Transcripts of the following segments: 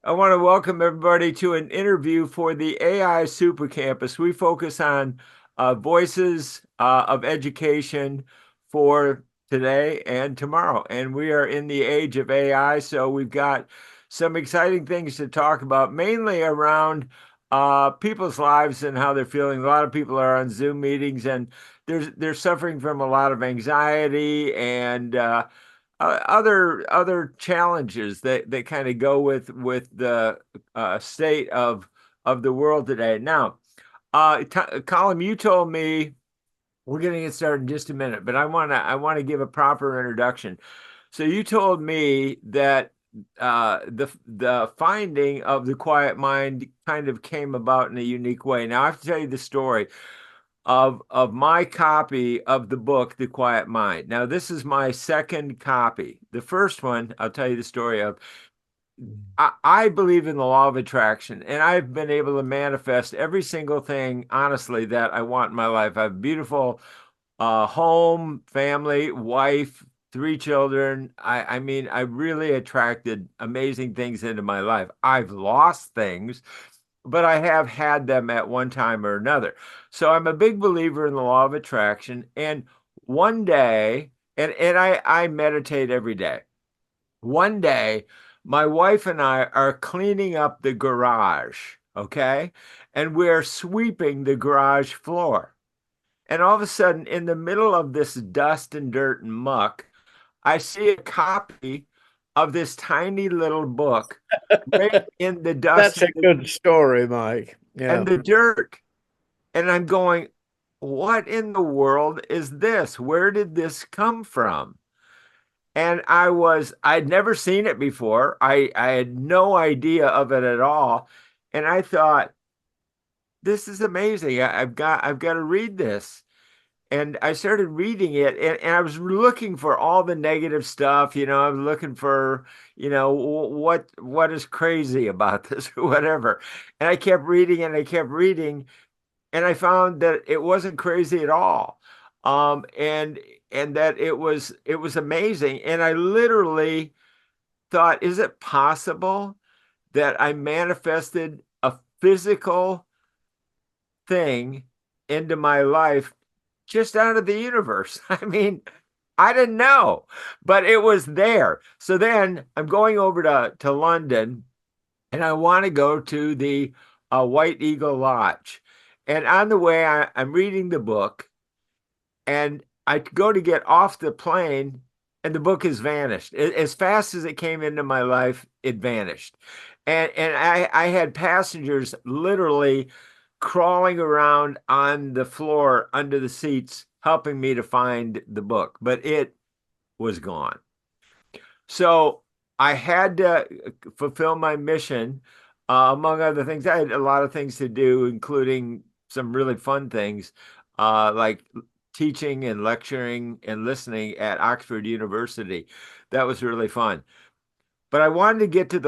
I want to welcome everybody to an interview for the AI Super Campus. We focus on voices of education for today and tomorrow. And we are in the age of AI, so we've got some exciting things to talk about, mainly around people's lives and how they're feeling. A lot of people are on Zoom meetings and they're suffering from a lot of anxiety and other challenges that kind of go with the state of the world today. Now, Colum, you told me we're going to get started in just a minute, but I want to give a proper introduction. So you told me that the finding of the quiet mind kind of came about in a unique way. Now I have to tell you the story of my copy of the book, The Quiet Mind. Now, this is my second copy. The first one, I'll tell you the story of. I believe in the law of attraction, and I've been able to manifest every single thing, honestly, that I want in my life. I have a beautiful home, family, wife, three children. I mean, I really attracted amazing things into my life. I've lost things, but I have had them at one time or another. So I'm a big believer in the law of attraction. And one day, and I meditate every day. One day, my wife and I are cleaning up the garage, okay? And we're sweeping the garage floor. And all of a sudden, in the middle of this dust and dirt and muck, I see a copy of this tiny little book right in the dust That's a good story, Mike. and Yeah. the dirt. And I'm going, what in the world is this? Where did this come from? And I'd never seen it before. I had no idea of it at all. And I thought, this is amazing. I've got to read this. And I started reading it and I was looking for all the negative stuff. I was looking for, what is crazy about this or whatever. And I kept reading and I kept reading and I found that it wasn't crazy at all. And that it was amazing. And I literally thought, is it possible that I manifested a physical thing into my life just out of the universe? I mean, I didn't know, but it was there. So then I'm going over to London and I want to go to the White Eagle Lodge. And on the way, I'm reading the book and I go to get off the plane and the book has vanished. As fast as it came into my life, it vanished. And I had passengers literally crawling around on the floor under the seats, helping me to find the book, but it was gone. So I had to fulfill my mission. Among other things, I had a lot of things to do, including some really fun things, like teaching and lecturing and listening at Oxford University. That was really fun. But I wanted to get to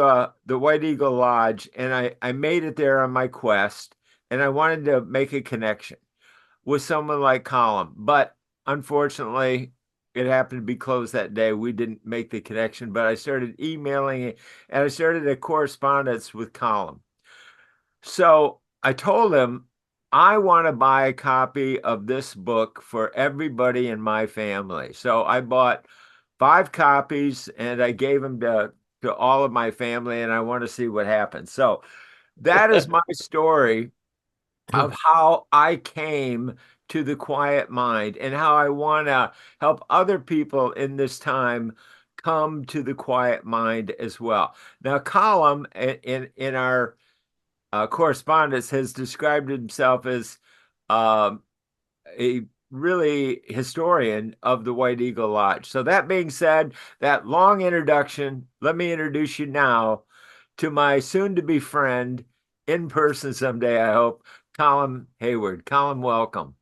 the White Eagle Lodge, and I made it there on my quest, and I wanted to make a connection with someone like Colum. But unfortunately, it happened to be closed that day. We didn't make the connection, but I started emailing it and I started a correspondence with Colum. So I told him, I want to buy a copy of this book for everybody in my family. So I bought 5 copies and I gave them to all of my family, and I want to see what happens. So that is my story of how I came to the quiet mind and how I want to help other people in this time come to the quiet mind as well. Now, Colum in our correspondence has described himself as um, a really historian of the White Eagle Lodge. So that being said, that long introduction, let me introduce you now to my soon-to-be friend in person someday, I hope, Colum Hayward. Colum, welcome.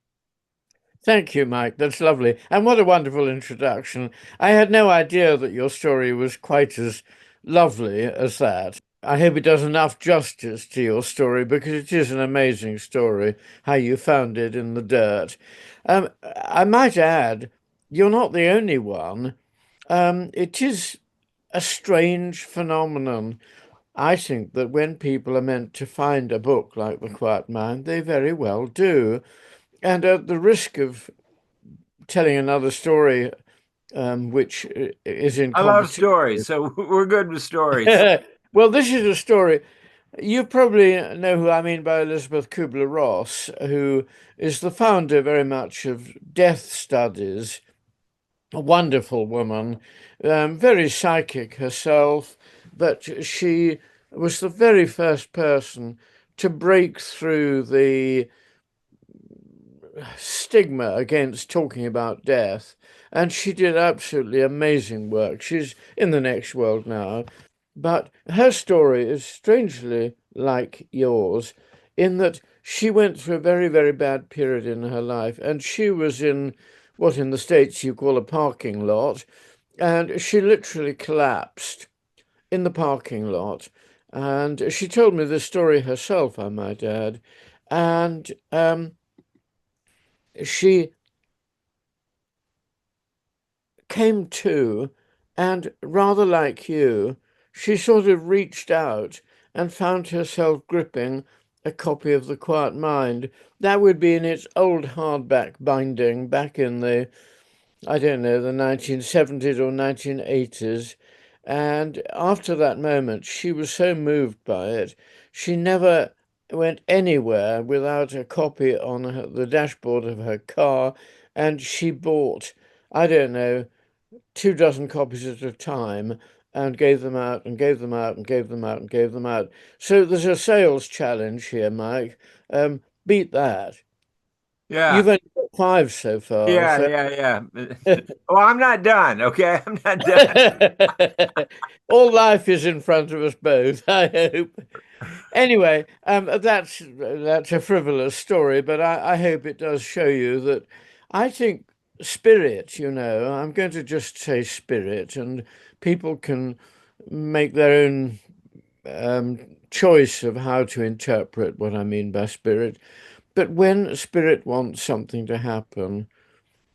Thank you, Mike. That's lovely. And what a wonderful introduction. I had no idea that your story was quite as lovely as that. I hope it does enough justice to your story because it is an amazing story, how you found it in the dirt. I might add, you're not the only one. It is a strange phenomenon I think that when people are meant to find a book like The Quiet Mind, they very well do. And at the risk of telling another story, which is in I love competition. stories, so we're good with stories. Well, this is a story. You probably know who I mean by Elizabeth Kubler-Ross, who is the founder very much of death studies. A wonderful woman, very psychic herself, but she was the very first person to break through the stigma against talking about death. And she did absolutely amazing work. She's in the next world now. But her story is strangely like yours in that she went through a very, very bad period in her life. And she was in what in the States you call a parking lot. And she literally collapsed in the parking lot. And she told me this story herself, I might add. And she came to, and rather like you, she sort of reached out and found herself gripping a copy of The Quiet Mind. That would be in its old hardback binding back in the, I don't know, the 1970s or 1980s. And after that moment, she was so moved by it, she never went anywhere without a copy on the dashboard of her car. And she bought, I don't know, 2 dozen copies at a time and gave them out and gave them out and gave them out and gave them out. So there's a sales challenge here, Mike. Beat that. Yeah, You've only got five so far, yeah, so yeah, yeah. Well, I'm not done. Okay, I'm not done. all life is in front of us both, I hope. Anyway, that's a frivolous story, but I hope it does show you that I think spirit, I'm going to just say spirit, and people can make their own um, choice of how to interpret what I mean by spirit. But when spirit wants something to happen,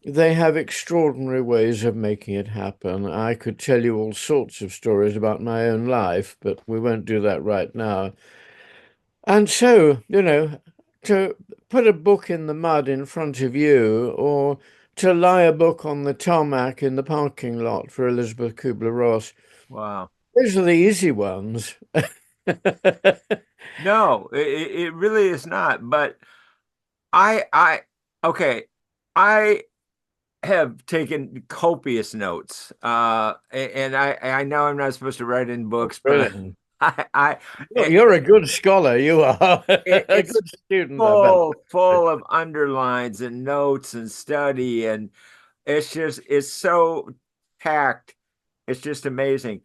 they have extraordinary ways of making it happen. I could tell you all sorts of stories about my own life, but we won't do that right now. And so, to put a book in the mud in front of you, or to lie a book on the tarmac in the parking lot for Elizabeth Kubler-Ross, Wow. those are the easy ones. No, it really is not. But I, okay, I have taken copious notes. And I know I'm not supposed to write in books, but Brilliant. I, You're a good scholar. You are a it's good student, I bet. full of underlines and notes and study, and it's so packed. It's just amazing.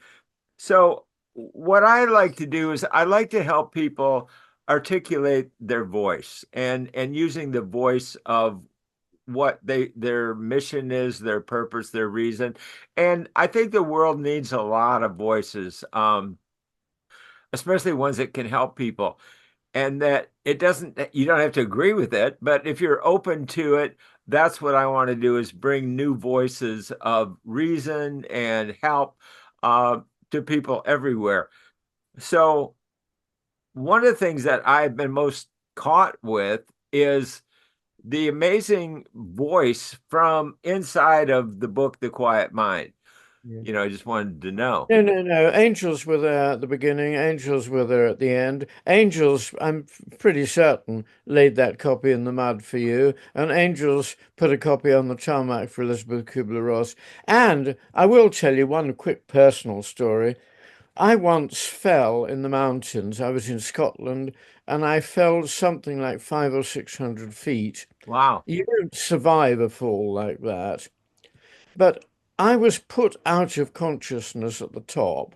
So what I like to do is I like to help people articulate their voice and using the voice of what their mission is, their purpose, their reason. And I think the world needs a lot of voices, especially ones that can help people. And that it doesn't, you don't have to agree with it, but if you're open to it, that's what I want to do is bring new voices of reason and help uh, to people everywhere. So one of the things that I've been most caught with is the amazing voice from inside of the book, The Quiet Mind. Yeah. I just wanted to know. No, no, no. Angels were there at the beginning. Angels were there at the end. Angels, I'm pretty certain, laid that copy in the mud for you. And Angels put a copy on the tarmac for Elizabeth Kubler-Ross. And I will tell you one quick personal story. I once fell in the mountains. I was in Scotland and I fell something like 500 or 600 feet. Wow. You don't survive a fall like that. But I was put out of consciousness at the top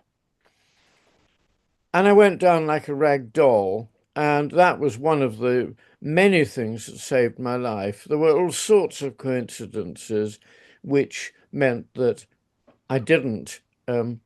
and I went down like a rag doll. And that was one of the many things that saved my life. There were all sorts of coincidences which meant that I didn't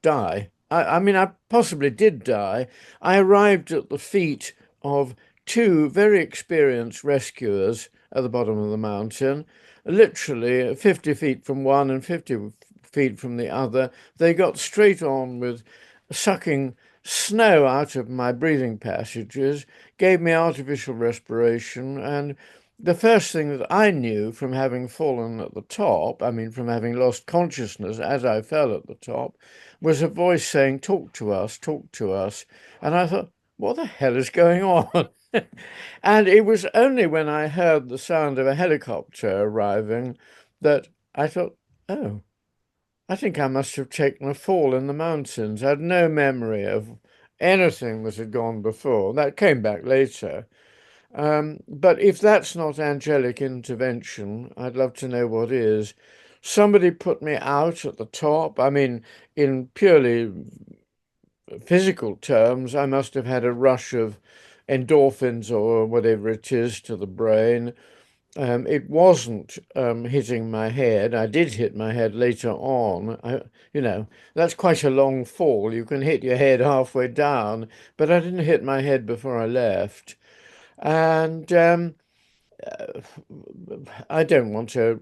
die. I mean, I possibly did die. I arrived at the feet of two very experienced rescuers at the bottom of the mountain, literally 50 feet from one and 50 feet from the other. They got straight on with sucking snow out of my breathing passages, gave me artificial respiration, and the first thing that I knew from having fallen at the top, I mean, from having lost consciousness as I fell at the top, was a voice saying, "Talk to us, talk to us." And I thought, what the hell is going on? And it was only when I heard the sound of a helicopter arriving that I thought, oh, I think I must have taken a fall in the mountains. I had no memory of anything that had gone before. That came back later. But if that's not angelic intervention, I'd love to know what is. Somebody put me out at the top. I mean, in purely physical terms, I must have had a rush of endorphins or whatever it is to the brain. It wasn't hitting my head. I did hit my head later on. You know, that's quite a long fall. You can hit your head halfway down, but I didn't hit my head before I left. And I don't want to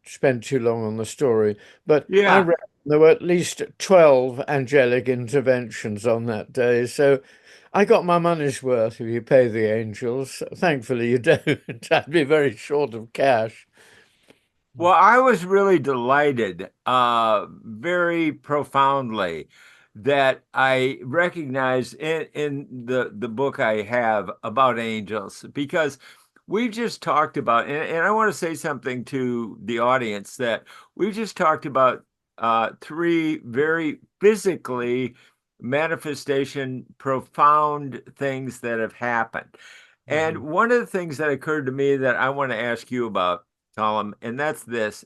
spend too long on the story, but I Yeah. reckon there were at least 12 angelic interventions on that day. So I got my money's worth if you pay the angels. Thankfully, you don't. I'd be very short of cash. Well, I was really delighted, very profoundly, that I recognized in the book I have about angels, because we've just talked about, and I want to say something to the audience that we've just talked about three very physically manifestation, profound things that have happened. And Mhm. one of the things that occurred to me that I want to ask you about, Colum, and that's this,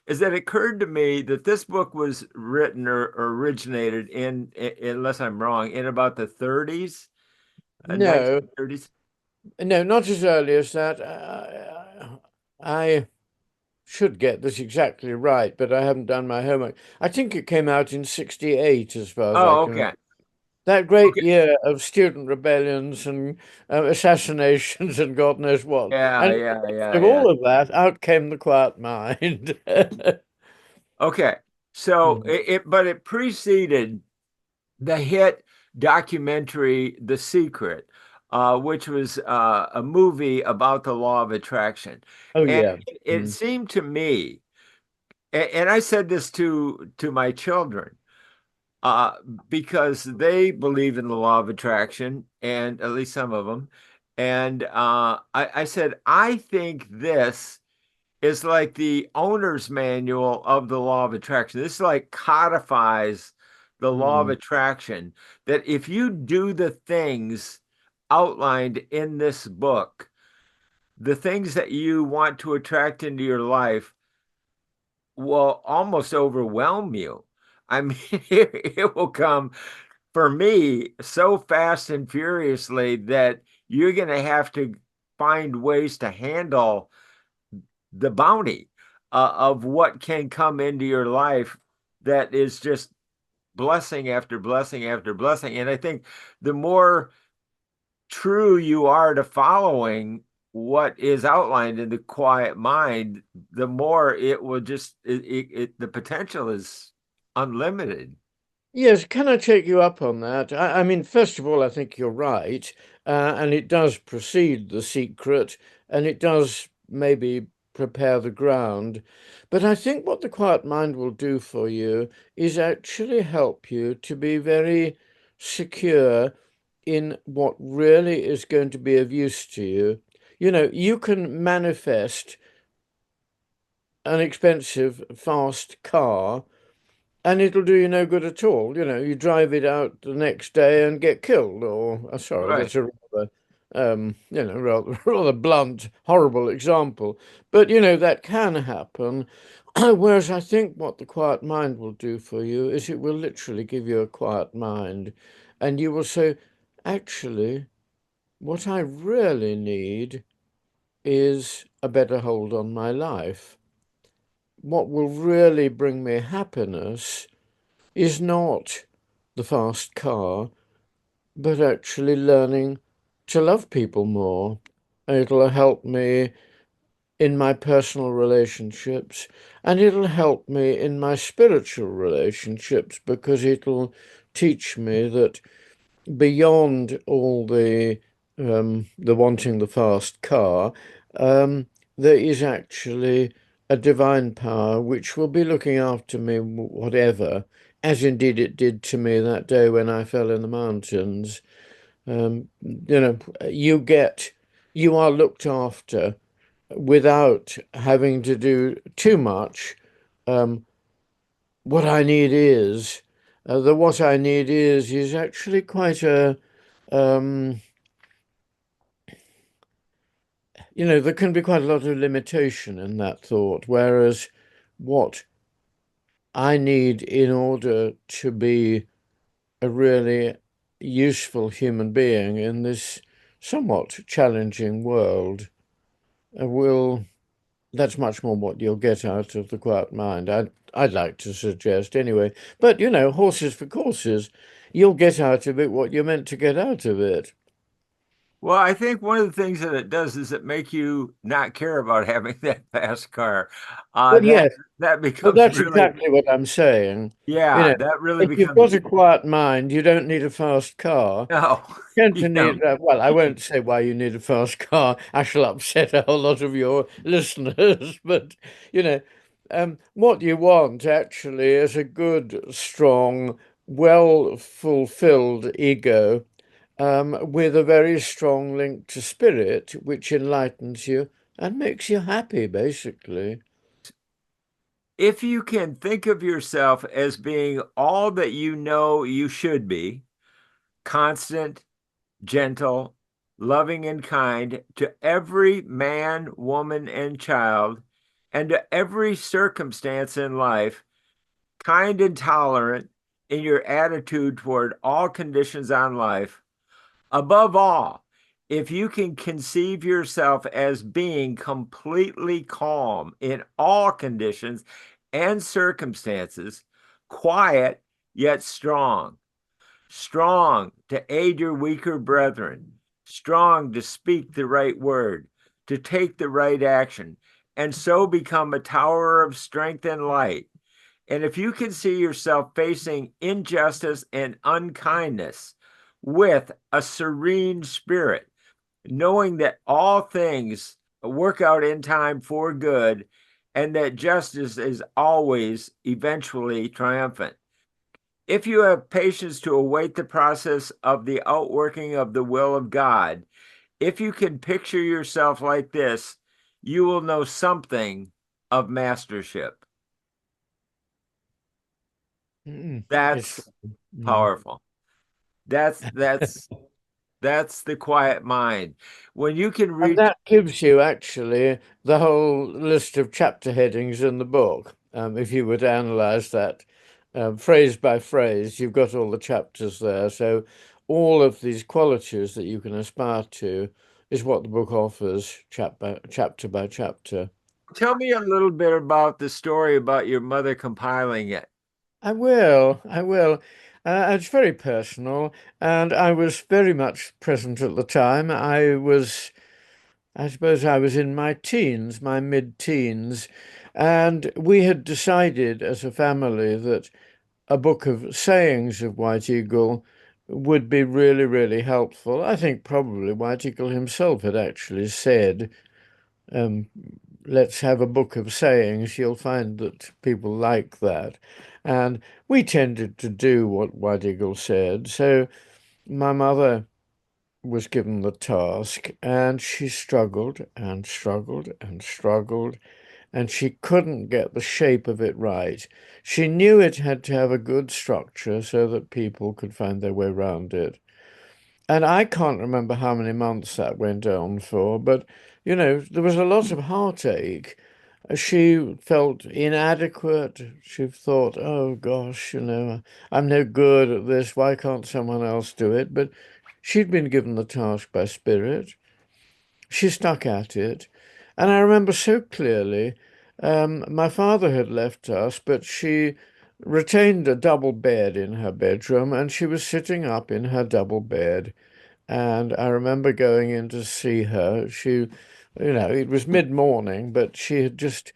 is that it occurred to me that this book was written or originated unless I'm wrong, in about the 30s, No, 1930s. no, not as early as that. I should get this exactly right, but I haven't done my homework. I think it came out in 68, as far as I Oh, can remember. okay. That great Okay. year of student rebellions and assassinations and God knows what. Yeah, And in yeah, the midst yeah, of yeah. all of that, out came the quiet mind. Okay. So Mhm. but it preceded the hit documentary The Secret, which was a movie about the law of attraction. Oh, And yeah. it seemed to me, and I said this to my children, uh, because they believe in the law of attraction, and at least some of them. And I said, I think this is like the owner's manual of the law of attraction. This like codifies the law of Mm. attraction, that if you do the things outlined in this book, the things that you want to attract into your life will almost overwhelm you. I mean, it will come for me so fast and furiously that you're going to have to find ways to handle the bounty of what can come into your life that is just blessing after blessing after blessing. And I think the more true you are to following what is outlined in the quiet mind, the more it will just the potential is unlimited. Yes, can I take you up on that? I mean, first of all, I think you're right, and it does precede The Secret, and it does maybe prepare the ground. But I think what the quiet mind will do for you is actually help you to be very secure in what really is going to be of use to you. You know, you can manifest an expensive, fast car and it'll do you no good at all. You know, you drive it out the next day and get killed, or sorry, Right. that's a rather, rather blunt, horrible example. But you know that can happen. Whereas I think what the quiet mind will do for you is it will literally give you a quiet mind, and you will say, actually, what I really need is a better hold on my life. What will really bring me happiness is not the fast car, but actually learning to love people more. It'll help me in my personal relationships and it'll help me in my spiritual relationships because it'll teach me that beyond all the wanting the fast car, um, there is actually a divine power which will be looking after me, whatever, as indeed it did to me that day when I fell in the mountains. You know, you are looked after without having to do too much. Um, what I need is, the what I need is actually quite a, um, there can be quite a lot of limitation in that thought, whereas what I need in order to be a really useful human being in this somewhat challenging world will that's much more what you'll get out of the quiet mind. I'd like to suggest anyway. But horses for courses, you'll get out of it what you're meant to get out of it. Well, I think one of the things that it does is it make you not care about having that fast car. Uh, Well, that yes, that well, becomes that's really, exactly what I'm saying. You yeah, know, that really if you've becomes got a quiet mind, you don't need a fast car. no, Tend you to need, know. well, I won't say why you need a fast car. I shall upset a whole lot of your listeners, but you know, what you want actually is a good, strong, well fulfilled ego, with a very strong link to spirit, which enlightens you and makes you happy, basically. If you can think of yourself as being all that you know you should be, constant, gentle, loving, and kind to every man, woman, and child, and to every circumstance in life, kind and tolerant in your attitude toward all conditions on life. Above all, if you can conceive yourself as being completely calm in all conditions and circumstances, quiet yet strong, strong to aid your weaker brethren, strong to speak the right word, to take the right action, and so become a tower of strength and light. And if you can see yourself facing injustice and unkindness with a serene spirit, knowing that all things work out in time for good and that justice is always eventually triumphant. If you have patience to await the process of the outworking of the will of God, if you can picture yourself like this, you will know something of mastership. It's That's mm. powerful. That's the quiet mind. When you can And reach that gives you actually the whole list of chapter headings in the book. If you were to analyze that phrase by phrase, you've got all the chapters there. So all of these qualities that you can aspire to is what the book offers, chapter by chapter. tell me a little bit about the story about your mother compiling it. I will, I will. It's very personal, and I was very much present at the time. I suppose I was in my teens, my mid-teens, and we had decided as a family that a book of sayings of White Eagle would be really, really helpful. I think probably White Eagle himself had actually said, um, let's have a book of sayings. You'll find that people like that. And we tended to do what White Eagle said. So my mother was given the task and she struggled and struggled and struggled and she couldn't get the shape of it right. She knew it had to have a good structure so that people could find their way around it. And I can't remember how many months that went on for, but there was a lot of heartache. She felt inadequate. She thought, oh gosh, I'm no good at this. Why can't someone else do it? But she'd been given the task by Spirit. She stuck at it. And I remember so clearly, my father had left us, but she retained a double bed in her bedroom and she was sitting up in her double bed. And I remember going in to see her. It was mid-morning, but she had just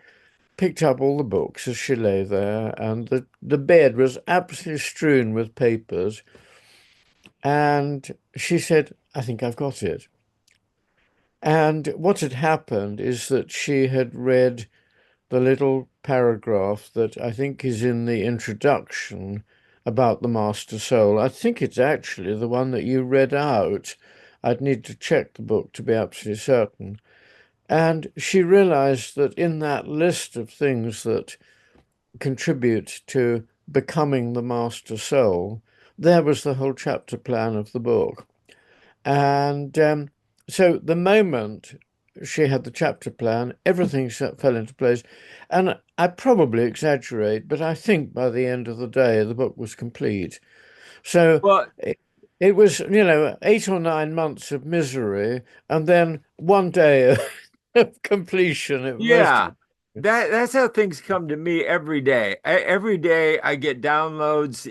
picked up all the books as she lay there, and the bed was absolutely strewn with papers. And she said, I think I've got it. And what had happened is that she had read the little paragraph that I think is in the introduction about the Master Soul. I think it's actually the one that you read out. I'd need to check the book to be absolutely certain. And she realized that in that list of things that contribute to becoming the Master Soul, there was the whole chapter plan of the book. And so the moment she had the chapter plan, everything fell into place. And I probably exaggerate, but I think by the end of the day, the book was complete. So Well, it was, 8 or 9 months of misery and then one day of completion. It was most. yeah, that's how things come to me every day. Every day I get downloads,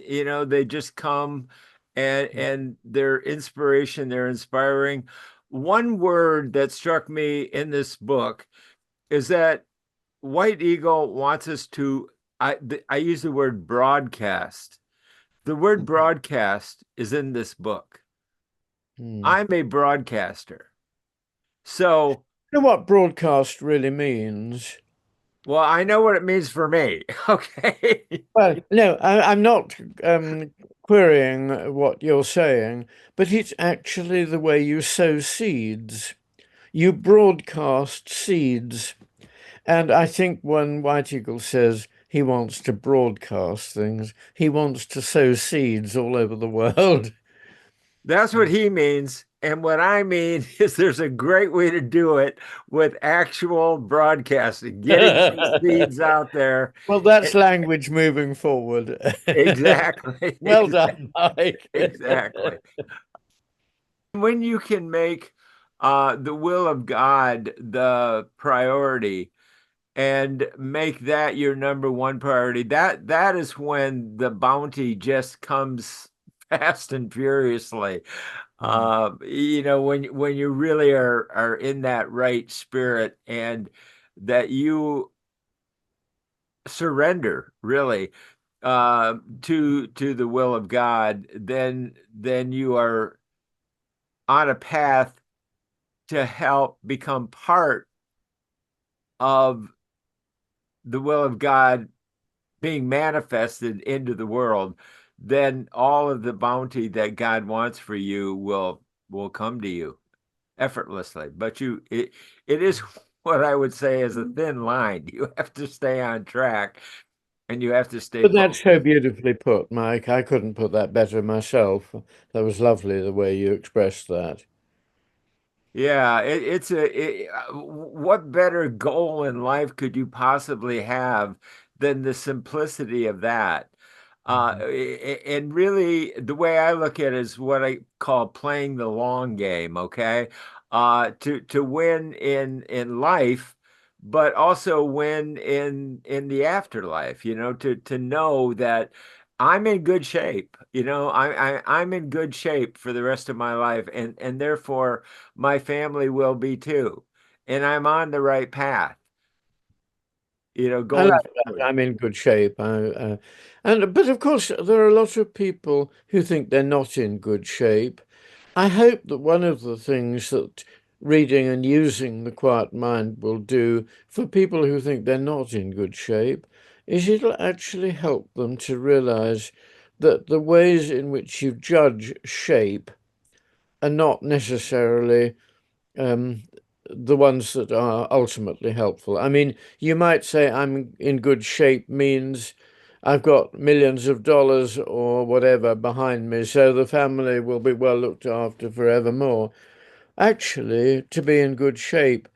they just come and they're inspiration, they're inspiring. One word that struck me in this book is that White Eagle wants us to I use the word broadcast. The word broadcast is in this book. Hmm. I'm a broadcaster. So, You know what broadcast really means? well, I know what it means for me. Okay. Well, no, I'm not querying what you're saying, but it's actually the way you sow seeds. You broadcast seeds. And I think when White Eagle says he wants to broadcast things, he wants to sow seeds all over the world. That's what he means. And what I mean is there's a great way to do it with actual broadcasting, getting those seeds out there. Well, that's language moving forward. Exactly. Well done, Mike. Exactly. When you can make the will of God the priority and make that your number one priority, that is when the bounty just comes fast and furiously. When you really are in that right spirit and that you surrender really to the will of God, then you are on a path to help become part of the will of God being manifested into the world. Then all of the bounty that God wants for you will come to you effortlessly. But it is what I would say is a thin line. You have to stay on track and you have to stay But that's so focused. beautifully put, Mike. I couldn't put that better myself. That was lovely the way you expressed that. Yeah, what better goal in life could you possibly have than the simplicity of that? Mhm. And really, the way I look at it is what I call playing the long game. Okay, to win in life, but also win in the afterlife. To know that I'm in good shape. I'm in good shape for the rest of my life, and therefore my family will be too. And I'm on the right path, I like going that. forward. I'm in good shape. But of course, there are a lot of people who think they're not in good shape. I hope that one of the things that reading and using the quiet mind will do for people who think they're not in good shape is it'll actually help them to realize that the ways in which you judge shape are not necessarily um, the ones that are ultimately helpful. I mean, you might say I'm in good shape means I've got millions of dollars or whatever behind me, so the family will be well looked after forevermore. Actually, to be in good shape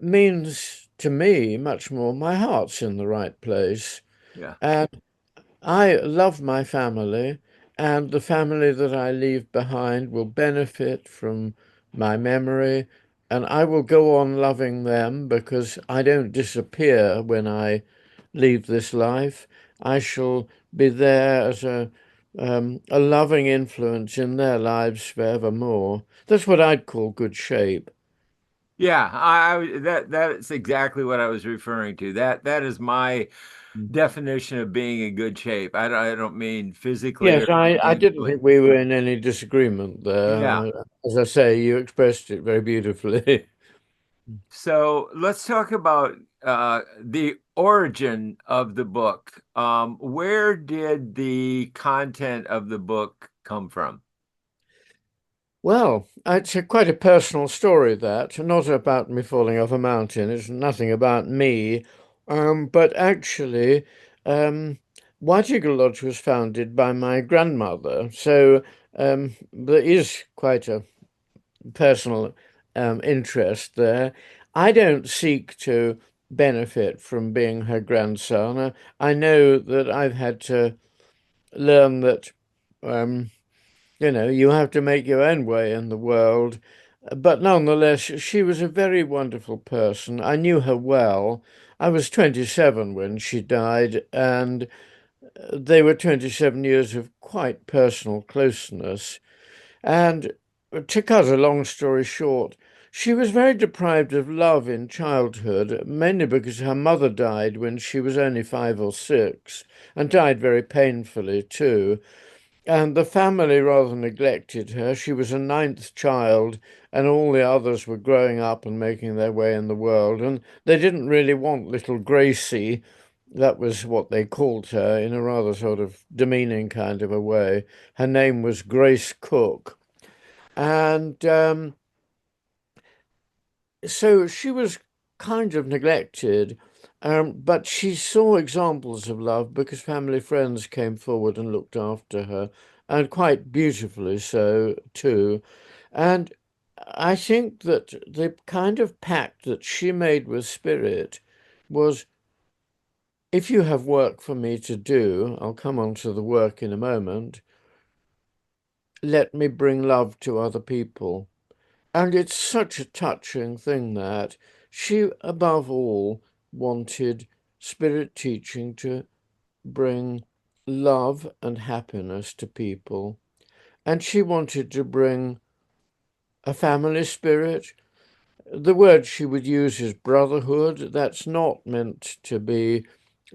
means to me much more my heart's in the right place. Yeah. And I love my family, and the family that I leave behind will benefit from my memory, and I will go on loving them because I don't disappear when I leave this life. I shall be there as a loving influence in their lives forevermore. That's what I'd call good shape. Yeah, that's exactly what I was referring to. That is my definition of being in good shape. I don't mean physically Yes, or I didn't financially. think we were in any disagreement there. Yeah. As I say, you expressed it very beautifully. So let's talk about the origin of the book. Where did the content of the book come from? Well, it's quite a personal story that, not about me falling off a mountain. It's nothing about me. But actually, um, White Eagle Lodge was founded by my grandmother. So there is quite a personal interest there. I don't seek to benefit from being her grandson. I know that I've had to learn that. Um, you have to make your own way in the world. But nonetheless, she was a very wonderful person. I knew her well. I was 27 when she died, and they were 27 years of quite personal closeness. And to cut a long story short, she was very deprived of love in childhood, mainly because her mother died when she was only 5 or 6, and died very painfully too. And the family rather neglected her. She was a ninth child, and all the others were growing up and making their way in the world. And they didn't really want little Gracie. That was what they called her in a rather sort of demeaning kind of a way. Her name was Grace Cook. And so she was kind of neglected, but she saw examples of love because family friends came forward and looked after her, and quite beautifully so too. And I think that the kind of pact that she made with Spirit was, if you have work for me to do, I'll come on to the work in a moment, let me bring love to other people. And it's such a touching thing that she, above all, wanted spirit teaching to bring love and happiness to people. And she wanted to bring a family spirit. The word she would use is brotherhood. That's not meant to be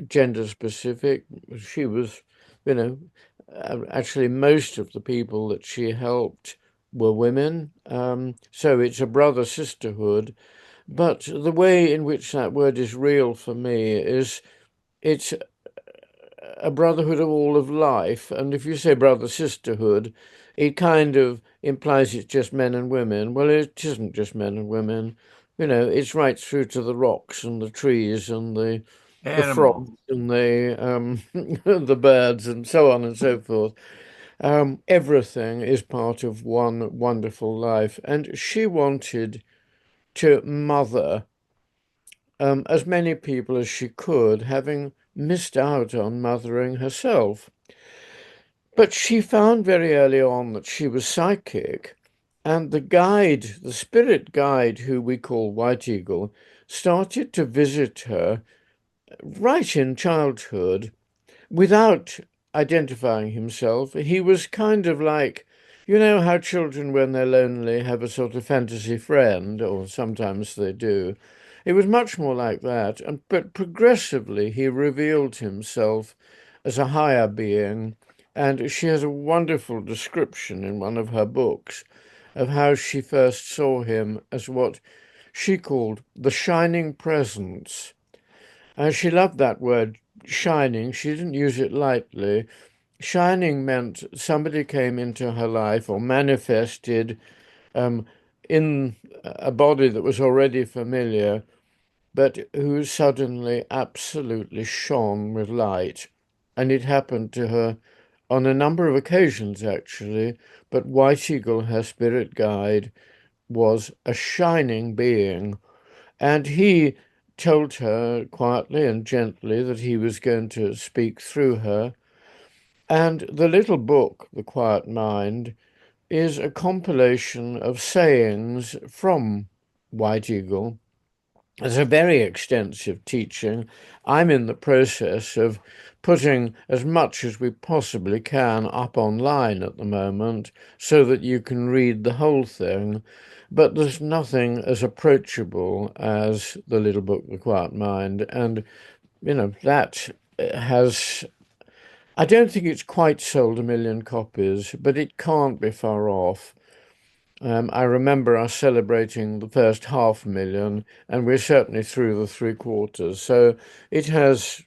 gender specific. She was, you know, actually, most of the people that she helped were women. So it's a brother sisterhood. But the way in which that word is real for me is it's a brotherhood of all of life. And if you say brother sisterhood, it kind of implies it's just men and women. Well, it isn't just men and women. It's right through to the rocks and the trees and the Animals. frogs and the the birds and so on and so forth. Everything is part of one wonderful life, and she wanted to mother as many people as she could, having missed out on mothering herself. But she found very early on that she was psychic, and the spirit guide, who we call White Eagle, started to visit her right in childhood without identifying himself. He was kind of like, how children, when they're lonely, have a sort of fantasy friend, or sometimes they do. It was much more like that, but progressively he revealed himself as a higher being, and she has a wonderful description in one of her books of how she first saw him as what she called the shining presence. And she loved that word, shining. She didn't use it lightly. Shining meant somebody came into her life or manifested um, in a body that was already familiar, but who suddenly absolutely shone with light. And it happened to her on a number of occasions, actually. But White Eagle, her spirit guide, was a shining being, and he told her quietly and gently that he was going to speak through her. And the little book, The Quiet Mind, is a compilation of sayings from White Eagle. It's a very extensive teaching. I'm in the process of putting as much as we possibly can up online at the moment so that you can read the whole thing. But there's nothing as approachable as The Little Book, The Quiet Mind. And, that has, I don't think it's quite sold 1 million copies, but it can't be far off. I remember us celebrating the first 500,000, and we're certainly through the three quarters. So it has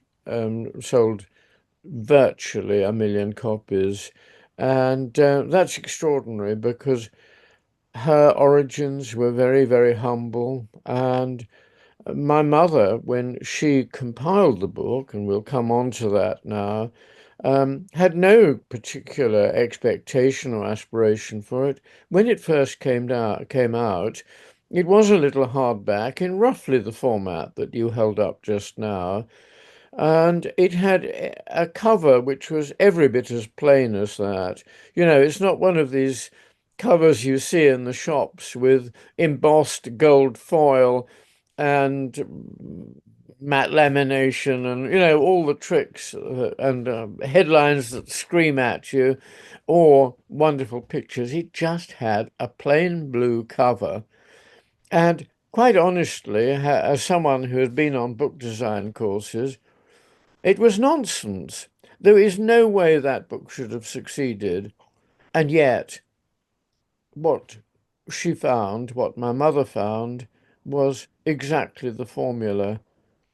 sold virtually 1 million copies, and that's extraordinary because her origins were very, very humble. And my mother, when she compiled the book, and we'll come on to that now, had no particular expectation or aspiration for it. When it first came out, it was a little hardback in roughly the format that you held up just now, and it had a cover which was every bit as plain as that. It's not one of these covers you see in the shops with embossed gold foil and matte lamination and all the tricks and headlines that scream at you or wonderful pictures. It just had a plain blue cover. And quite honestly, as someone who had been on book design courses, it was nonsense. There is no way that book should have succeeded. And yet, what she found, what my mother found, was exactly the formula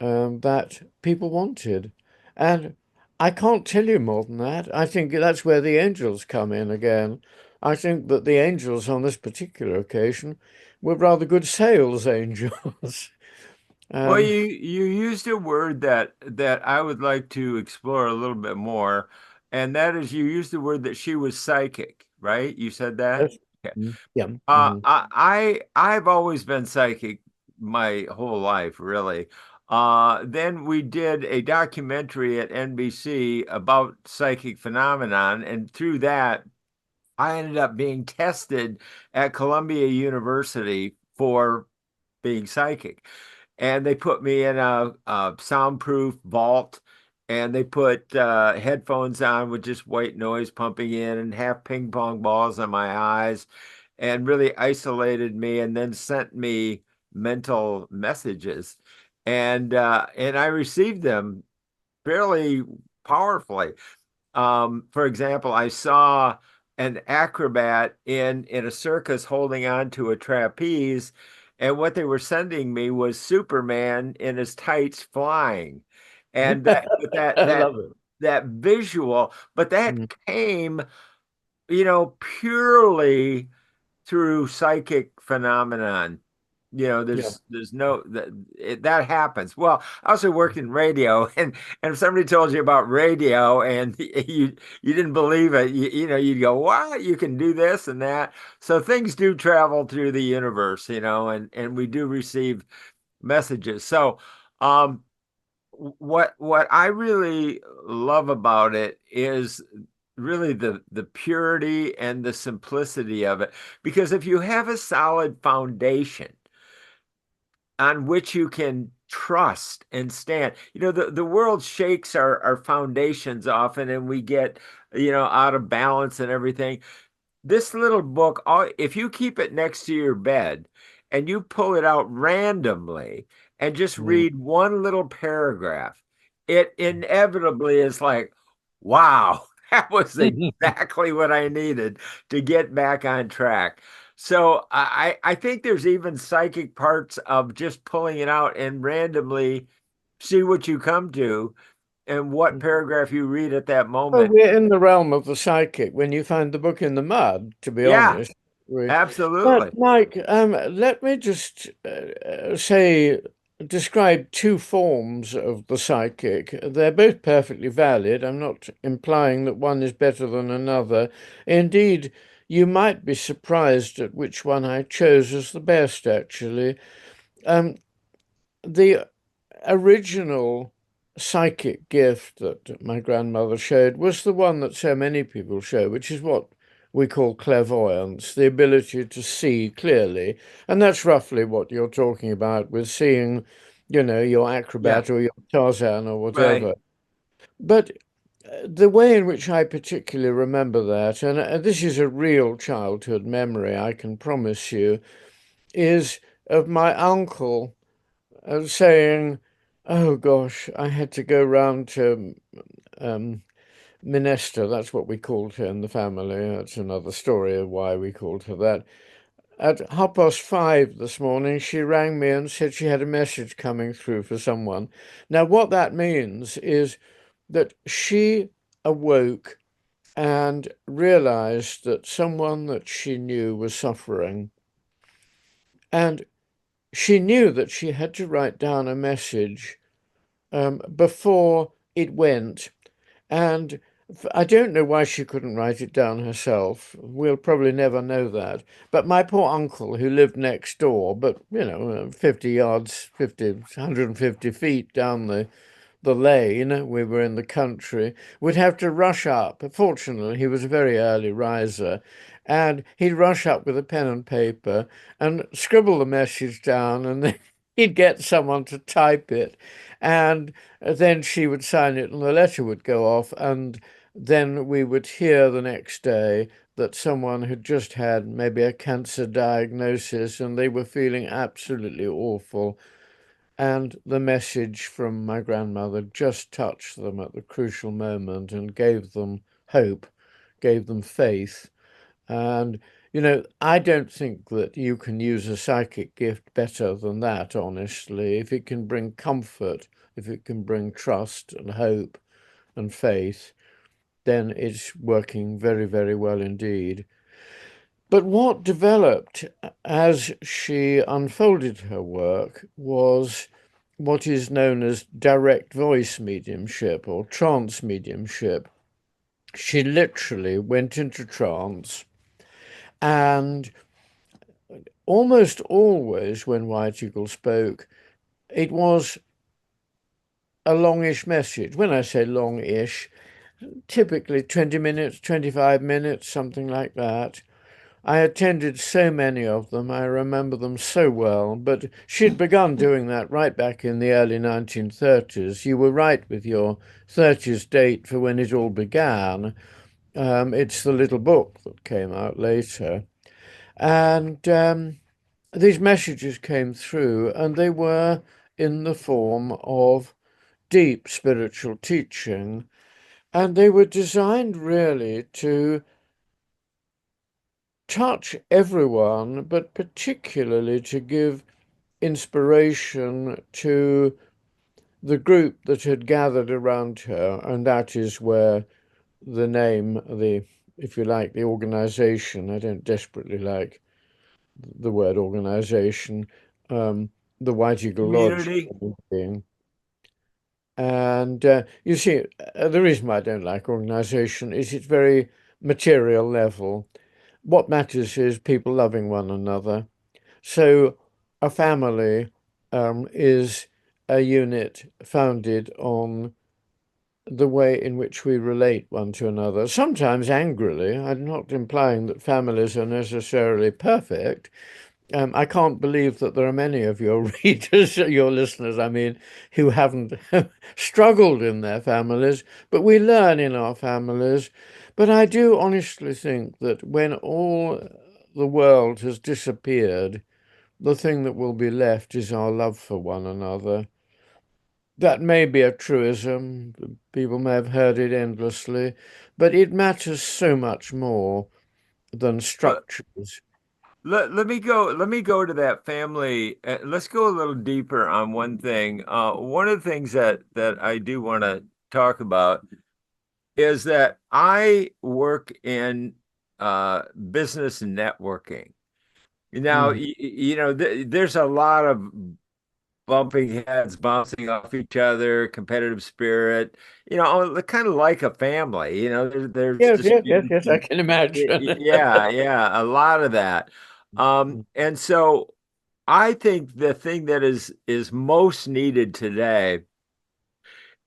that people wanted. And I can't tell you more than that. I think that's where the angels come in again. I think that the angels on this particular occasion were rather good sales angels. Well, um, you used a word that I would like to explore a little bit more, and that is you used the word that she was psychic, right? You said that? yes. Okay. Yeah. Mhm. I've always been psychic my whole life, really. Then we did a documentary at NBC about psychic phenomenon, and through that, I ended up being tested at Columbia University for being psychic. And they put me in a soundproof vault, and they put headphones on with just white noise pumping in and half ping pong balls on my eyes and really isolated me and then sent me mental messages. And I received them fairly powerfully. For example, I saw an acrobat in a circus holding on to a trapeze, and what they were sending me was Superman in his tights flying. And that but that I that love it. that visual, but that Mm. came, purely through psychic phenomenon. Yeah. There's no that happens. Well, I also worked in radio, and if somebody told you about radio and you didn't believe it, you'd go, "What? You can do this and that." So things do travel through the universe, and we do receive messages. So, um, what I really love about it is really the purity and the simplicity of it. Because if you have a solid foundation on which you can trust and stand, the world shakes our foundations often, and we get, out of balance and everything. This little book, if you keep it next to your bed and you pull it out randomly and just Mm. read one little paragraph, it inevitably is like, wow, that was exactly what I needed to get back on track. So I think there's even psychic parts of just pulling it out and randomly see what you come to and what paragraph you read at that Well, moment. we're in the realm of the psychic when you find the book in the mud, to be Yeah, honest. But absolutely. Mike, let me just describe two forms of the psychic. They're both perfectly valid. I'm not implying that one is better than another. Indeed, you might be surprised at which one I chose as the best, actually. Um, the original psychic gift that my grandmother showed was the one that so many people show, which is what we call clairvoyance, the ability to see clearly. And that's roughly what you're talking about with seeing, your Yeah, acrobat or your Tarzan or right. whatever. But the way in which I particularly remember that, and this is a real childhood memory, I can promise you, is of my uncle saying, "Oh gosh, I had to go round to um, Minesta." That's what we called her in the family. That's another story of why we called her that. At 5:30 this morning, she rang me and said she had a message coming through for someone. Now, what that means is that she awoke and realized that someone that she knew was suffering. And she knew that she had to write down a message before it went. And I don't know why she couldn't write it down herself. We'll probably never know that. But my poor uncle, who lived next door, but 50 yards, 150 feet down the lane, we were in the country, would have to rush up. Fortunately, he was a very early riser, and he'd rush up with a pen and paper and scribble the message down, and then he'd get someone to type it, and then she would sign it, and the letter would go off, and then we would hear the next day that someone had just had maybe a cancer diagnosis and they were feeling absolutely awful, and the message from my grandmother just touched them at the crucial moment and gave them hope, gave them faith. And, I don't think that you can use a psychic gift better than that, honestly. If it can bring comfort, if it can bring trust and hope and faith, then it's working very, very well indeed. But what developed as she unfolded her work was what is known as direct voice mediumship or trance mediumship. She literally went into trance, and almost always when White Eagle spoke, it was a longish message. When I say longish, typically 20 minutes, 25 minutes, something like that. I attended so many of them, I remember them so well, but she'd begun doing that right back in the early 1930s. You were right with your 30s date for when it all began. It's the little book that came out later. And these messages came through, and they were in the form of deep spiritual teaching, and they were designed really to touch everyone, but particularly to give inspiration to the group that had gathered around her, and that is where the name, if you like, the organization, I don't desperately like the word organization, um, the White Eagle Lodge Community. being. And you see, the reason why I don't like organization is it's very material level. What matters is people loving one another. So a family is a unit founded on the way in which we relate one to another, sometimes angrily. I'm not implying that families are necessarily perfect. I can't believe that there are many of your readers, your listeners, I mean, who haven't struggled in their families, but we learn in our families. But I do honestly think that when all the world has disappeared, the thing that will be left is our love for one another. That may be a truism, people may have heard it endlessly, but it matters so much more than But structures. let me go to that family. Let's go a little deeper on one thing. One of the things that I do want to talk about is that I work in business networking. Now, Mm. there's a lot of bumping heads, bouncing off each other, competitive spirit, kind of like a family. There's Yes, yes, yes, disputes. yes, I can imagine. Yeah, yeah, a lot of that. And so I think the thing that is most needed today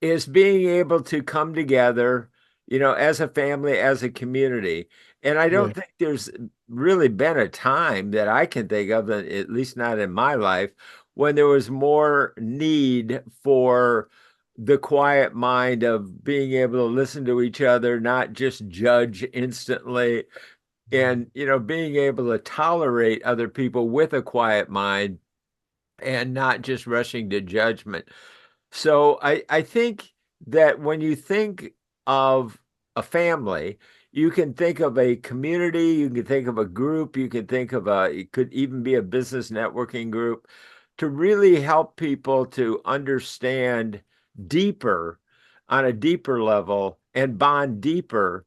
is being able to come together, as a family, as a community. And I Yeah. don't think there's really been a time that I can think of, at least not in my life, when there was more need for the quiet mind of being able to listen to each other, not just judge instantly, and being able to tolerate other people with a quiet mind and not just rushing to judgment. So I think that when you think of a family, you can think of a community, you can think of a group, you can think of it could even be a business networking group to really help people to understand deeper on a deeper level and bond deeper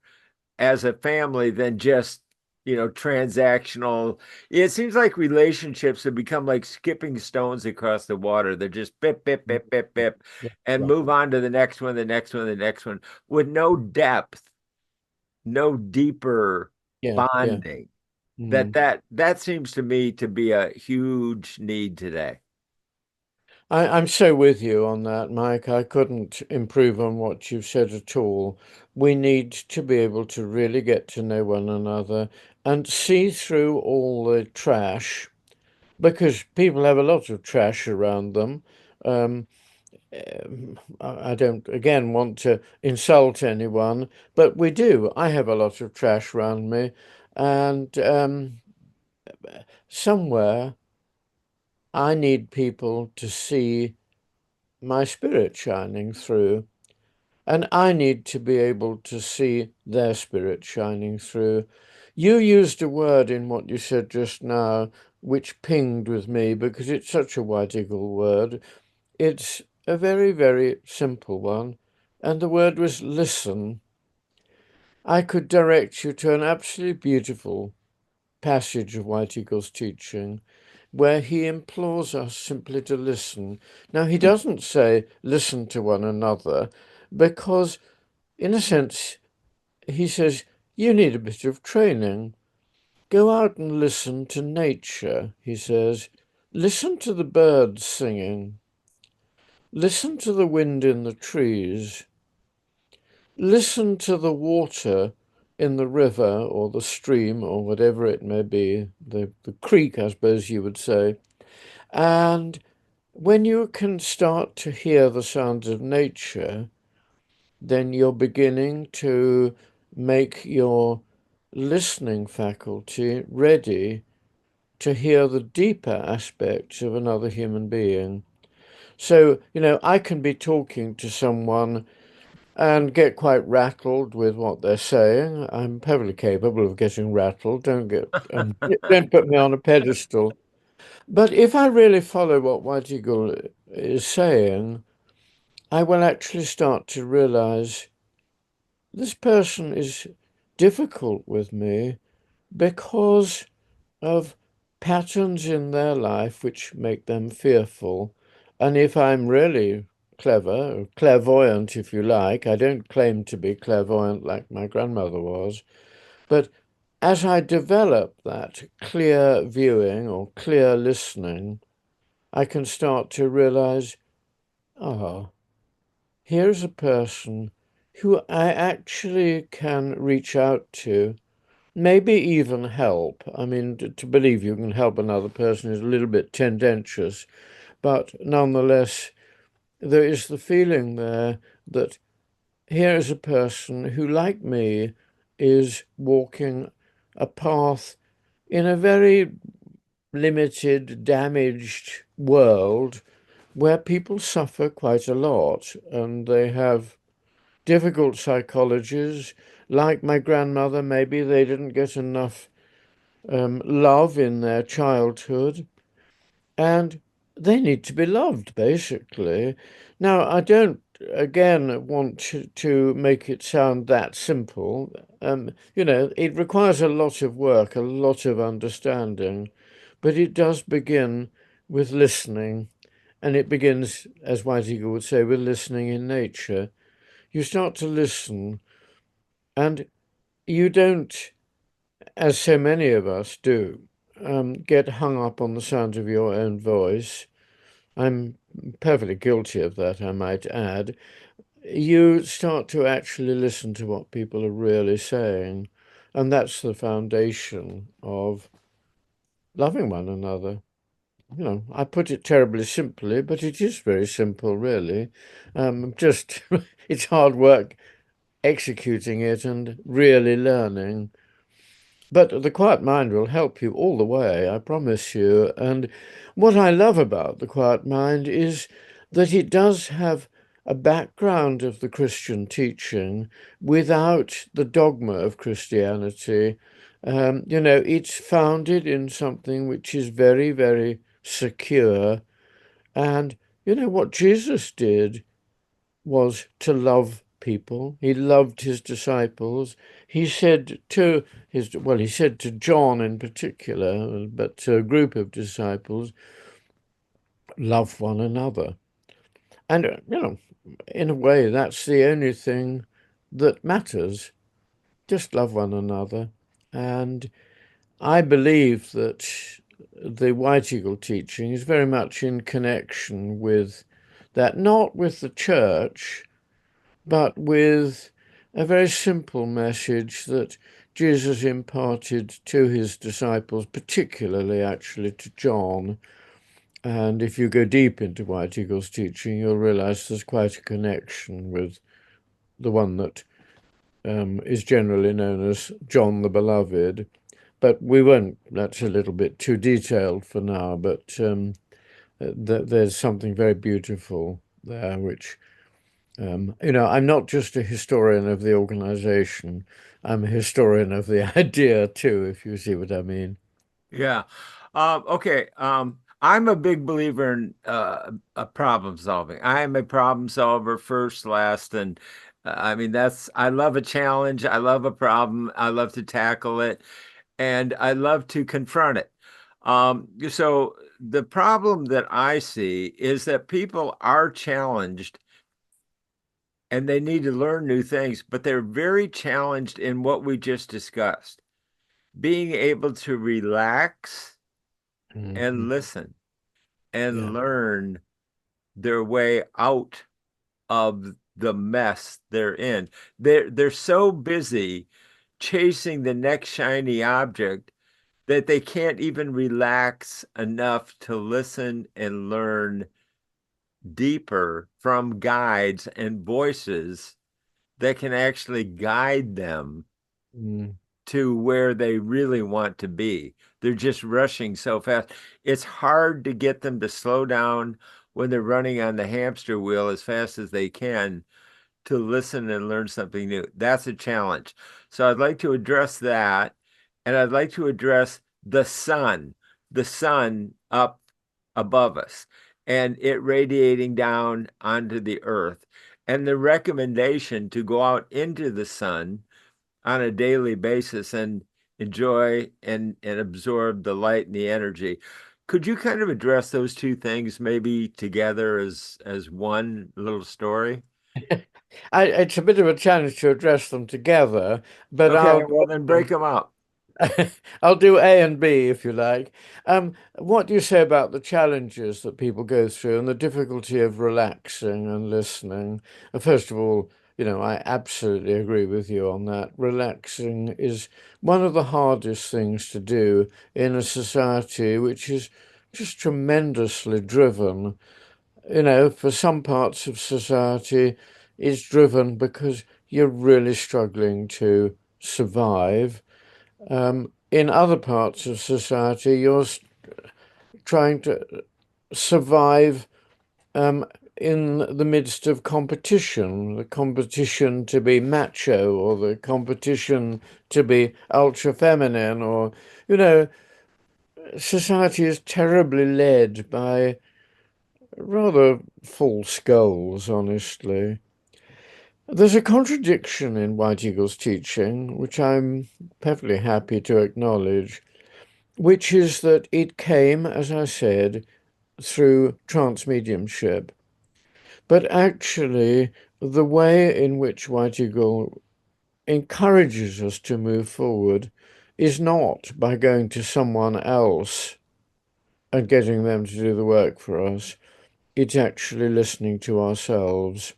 as a family than just transactional. It seems like relationships have become like skipping stones across the water. They're just bip bip bip bip bip Yeah. and Right. move on to the next one, the next one, the next one, with no depth, no deeper Yeah. Yeah. bonding. that Mm. that that seems to me to be a huge need today. I'm so with you on that, Mike. I couldn't improve on what you've said at all. We need to be able to really get to know one another and see through all the trash because people have a lot of trash around them. Um, I don't, again, want to insult anyone, but we do. I have a lot of trash around me, and somewhere I need people to see my spirit shining through. And I need to be able to see their spirit shining through. You used a word in what you said just now, which pinged with me because it's such a white eagle word. It's a very, very simple one. And the word was listen. I could direct you to an absolutely beautiful passage of White Eagle's teaching where he implores us simply to listen. Now, he doesn't say listen to one another because in a sense, he says, you need a bit of training. Go out and listen to nature, he says. Listen to the birds singing. Listen to the wind in the trees. Listen to the water in the river or the stream or whatever it may be, the creek, I suppose you would say. And when you can start to hear the sounds of nature, then you're beginning to make your listening faculty ready to hear the deeper aspects of another human being. So, I can be talking to someone and get quite rattled with what they're saying. I'm perfectly capable of getting rattled. Don't put me on a pedestal. But if I really follow what White Eagle is saying, I will actually start to realize this person is difficult with me because of patterns in their life which make them fearful. And if I'm really clever, or clairvoyant, if you like, I don't claim to be clairvoyant like my grandmother was, but as I develop that clear viewing or clear listening, I can start to realize, ah, here's a person who I actually can reach out to, maybe even help. I mean, to believe you can help another person is a little bit tendentious, but nonetheless, there is the feeling there that here is a person who, like me, is walking a path in a very limited, damaged world where people suffer quite a lot and they have difficult psychologies. Like my grandmother, maybe they didn't get enough love in their childhood, and they need to be loved, basically. Now, I don't, again, want to make it sound that simple. It requires a lot of work, a lot of understanding, but it does begin with listening, and it begins, as White Eagle would say, with listening in nature. You start to listen, and you don't, as so many of us do, get hung up on the sound of your own voice. I'm perfectly guilty of that, I might add. You start to actually listen to what people are really saying. And that's the foundation of loving one another. You know, I put it terribly simply, but it is very simple, really. Just it's hard work executing it and really learning. But the quiet mind will help you all the way, I promise you. And what I love about the quiet mind is that it does have a background of the Christian teaching without the dogma of Christianity. You know, it's founded in something which is very, very secure. And you know what Jesus did was to love people. He loved his disciples. He said to he said to John in particular, but to a group of disciples, love one another. And, you know, in a way, that's the only thing that matters. Just love one another. And I believe that the White Eagle teaching is very much in connection with that, not with the church, but with a very simple message that Jesus imparted to his disciples, particularly actually to John. And if you go deep into White Eagle's teaching, you'll realize there's quite a connection with the one that is generally known as John the Beloved. But we won't, that's a little bit too detailed for now, but there's something very beautiful there, which you know, I'm not just a historian of the organization, I'm a historian of the idea too, if you see what I mean. Yeah. Okay. I'm a big believer in problem solving. I am a problem solver first, last, and I mean I love a challenge. I love a problem. I love to tackle it, and I love to confront it. So the problem that I see is that people are challenged and they need to learn new things, but they're very challenged in what we just discussed. Being able to relax and Mhm. listen and Yeah. learn their way out of the mess they're in. They're so busy chasing the next shiny object that they can't even relax enough to listen and learn deeper from guides and voices that can actually guide them Mm. to where they really want to be. They're just rushing so fast. It's hard to get them to slow down when they're running on the hamster wheel as fast as they can to listen and learn something new. That's a challenge. So I'd like to address that. And I'd like to address the sun up above us and it radiating down onto the earth. And the recommendation to go out into the sun on a daily basis and enjoy and absorb the light and the energy. Could you kind of address those two things maybe together as one little story? It's a bit of a challenge to address them together, but Okay, I'll well do then break them. them up. I'll do A and B if you like. What do you say about the challenges that people go through and the difficulty of relaxing and listening? First of all, you know, I absolutely agree with you on that. Relaxing is one of the hardest things to do in a society which is just tremendously driven. You know, for some parts of society, it's driven because you're really struggling to survive. In other parts of society, you're trying to survive um, in the midst of competition, the competition to be macho or the competition to be ultra feminine, or, you know, society is terribly led by rather false goals, honestly. There's a contradiction in White Eagle's teaching, which I'm perfectly happy to acknowledge, which is that it came, as I said, through trance mediumship. But actually, the way in which White Eagle encourages us to move forward is not by going to someone else and getting them to do the work for us. It's actually listening to ourselves.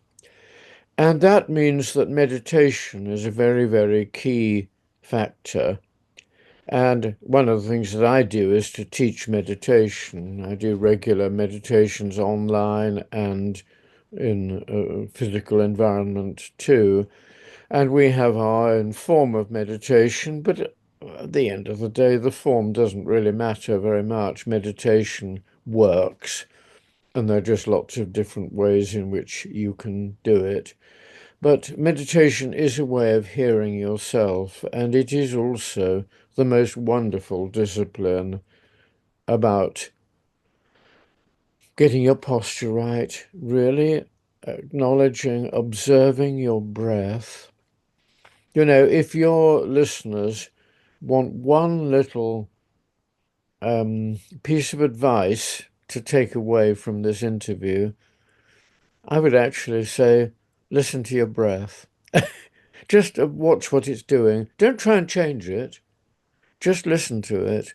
And that means that meditation is a very, very key factor. And one of the things that I do is to teach meditation. I do regular meditations online and in a physical environment too. And we have our own form of meditation, but at the end of the day, the form doesn't really matter very much. Meditation works, and there are just lots of different ways in which you can do it. But meditation is a way of hearing yourself, and it is also the most wonderful discipline about getting your posture right, really acknowledging, observing your breath. You know, if your listeners want one little piece of advice to take away from this interview, I would actually say listen to your breath. Just watch what it's doing. Don't try and change it. Just listen to it.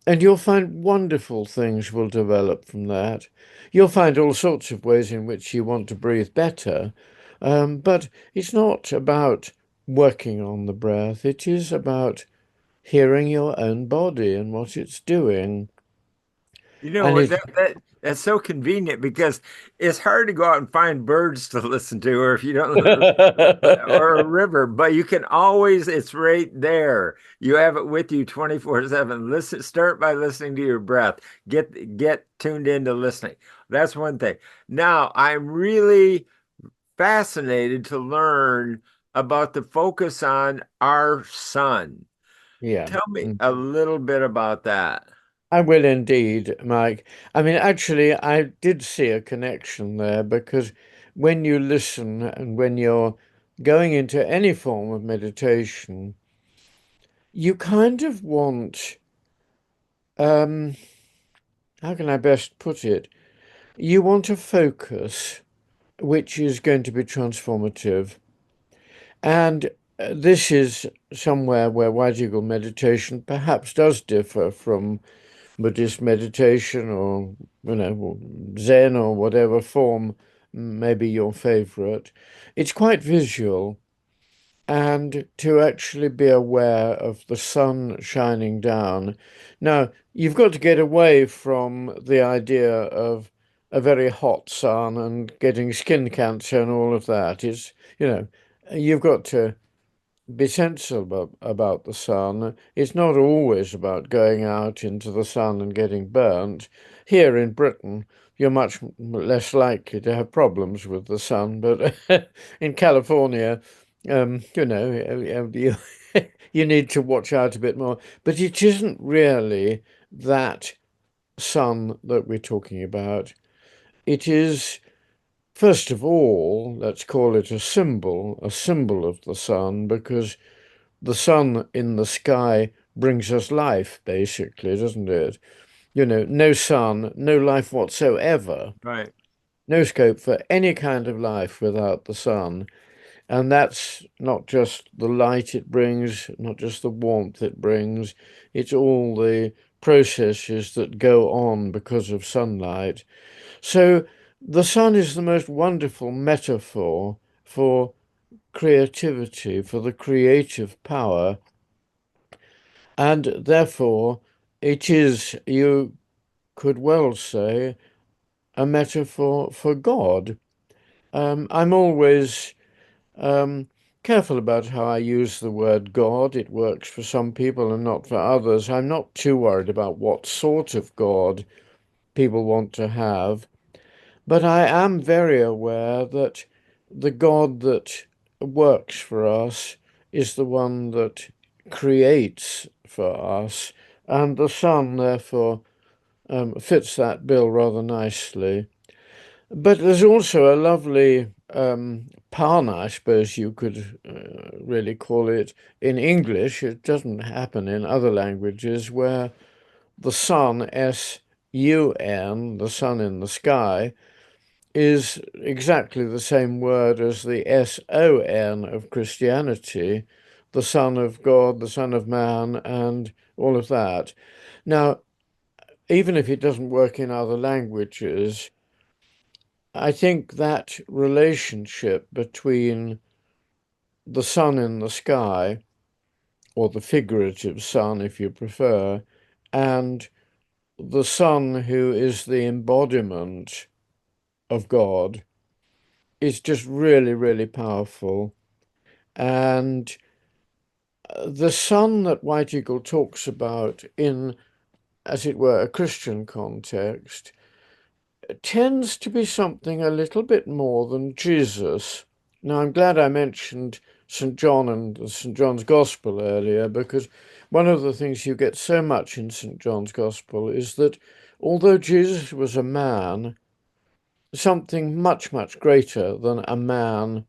And you'll find wonderful things will develop from that. You'll find all sorts of ways in which you want to breathe better. But it's not about working on the breath. It is about hearing your own body and what it's doing. You know And what, it, that's so convenient because it's hard to go out and find birds to listen to, or if you don't, or a river, but you can always, it's right there. You have it with you 24/7. Listen, start by listening to your breath. Get tuned into listening. That's one thing. Now, I'm really fascinated to learn about the focus on our sun. yeah. Tell me a little bit about that. I will indeed, Mike. I mean, actually, I did see a connection there because when you listen and when you're going into any form of meditation, you kind of want, um, how can I best put it? You want a focus which is going to be transformative. And this is somewhere where wide eagle meditation perhaps does differ from Buddhist meditation or, you know, Zen or whatever form may be your favorite. It's quite visual, and to actually be aware of the sun shining down. Now, you've got to get away from the idea of a very hot sun and getting skin cancer and all of that. It's, you know, you've got to be sensible about the sun. It's not always about going out into the sun and getting burnt. Here in Britain, you're much less likely to have problems with the sun, but in California, you know, you, you need to watch out a bit more. But it isn't really that sun that we're talking about. It is, first of all, let's call it a symbol of the sun, because the sun in the sky brings us life, basically, doesn't it? You know, no sun, no life whatsoever, Right. no scope for any kind of life without the sun. And that's not just the light it brings, not just the warmth it brings, it's all the processes that go on because of sunlight. So the sun is the most wonderful metaphor for creativity, for the creative power. And therefore, it is, you could well say, a metaphor for God. I'm always um, careful about how I use the word God. It works for some people and not for others. I'm not too worried about what sort of God people want to have, but I am very aware that the God that works for us is the one that creates for us, and the sun, therefore, fits that bill rather nicely. But there's also a lovely pun, I suppose you could really call it in English. It doesn't happen in other languages where the sun, S-U-N, the sun in the sky, is exactly the same word as the S-O-N of Christianity, the Son of God, the Son of Man, and all of that. Now, even if it doesn't work in other languages, I think that relationship between the sun in the sky or the figurative Son, if you prefer, and the Son who is the embodiment of God is just really, really powerful. And the Son that White Eagle talks about in, as it were, a Christian context tends to be something a little bit more than Jesus. Now, I'm glad I mentioned St. John and St. John's Gospel earlier, because one of the things you get so much in St. John's Gospel is that although Jesus was a man, something much, much greater than a man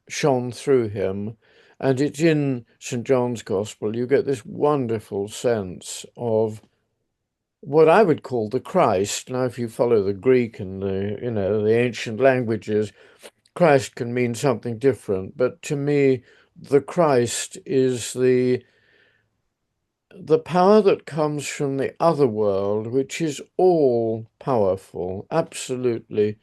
shone through him. And it's in St. John's Gospel, you get this wonderful sense of what I would call the Christ. Now, if you follow the Greek and the ancient languages, Christ can mean something different. But to me, the Christ is the power that comes from the other world, which is all powerful, absolutely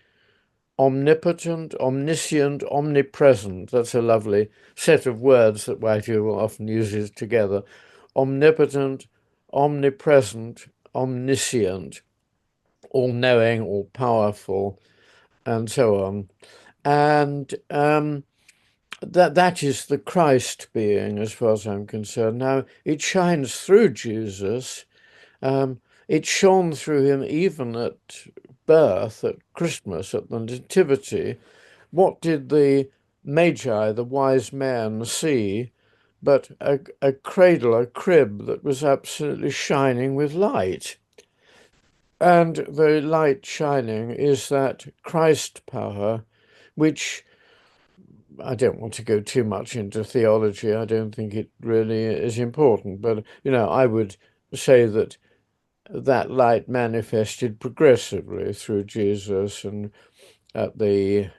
omnipotent, omniscient, omnipresent. That's a lovely set of words that Whitehill often uses together. Omnipotent, omnipresent, omniscient, all-knowing, all-powerful, and so on. And that is the Christ being, as far as I'm concerned. Now, it shines through Jesus. It shone through him even at birth, at Christmas, at the Nativity. What did the Magi, the wise men, see but a cradle, a crib that was absolutely shining with light? And the light shining is that Christ power, which I don't want to go too much into theology. I don't think it really is important. But, I would say that that light manifested progressively through Jesus, and at the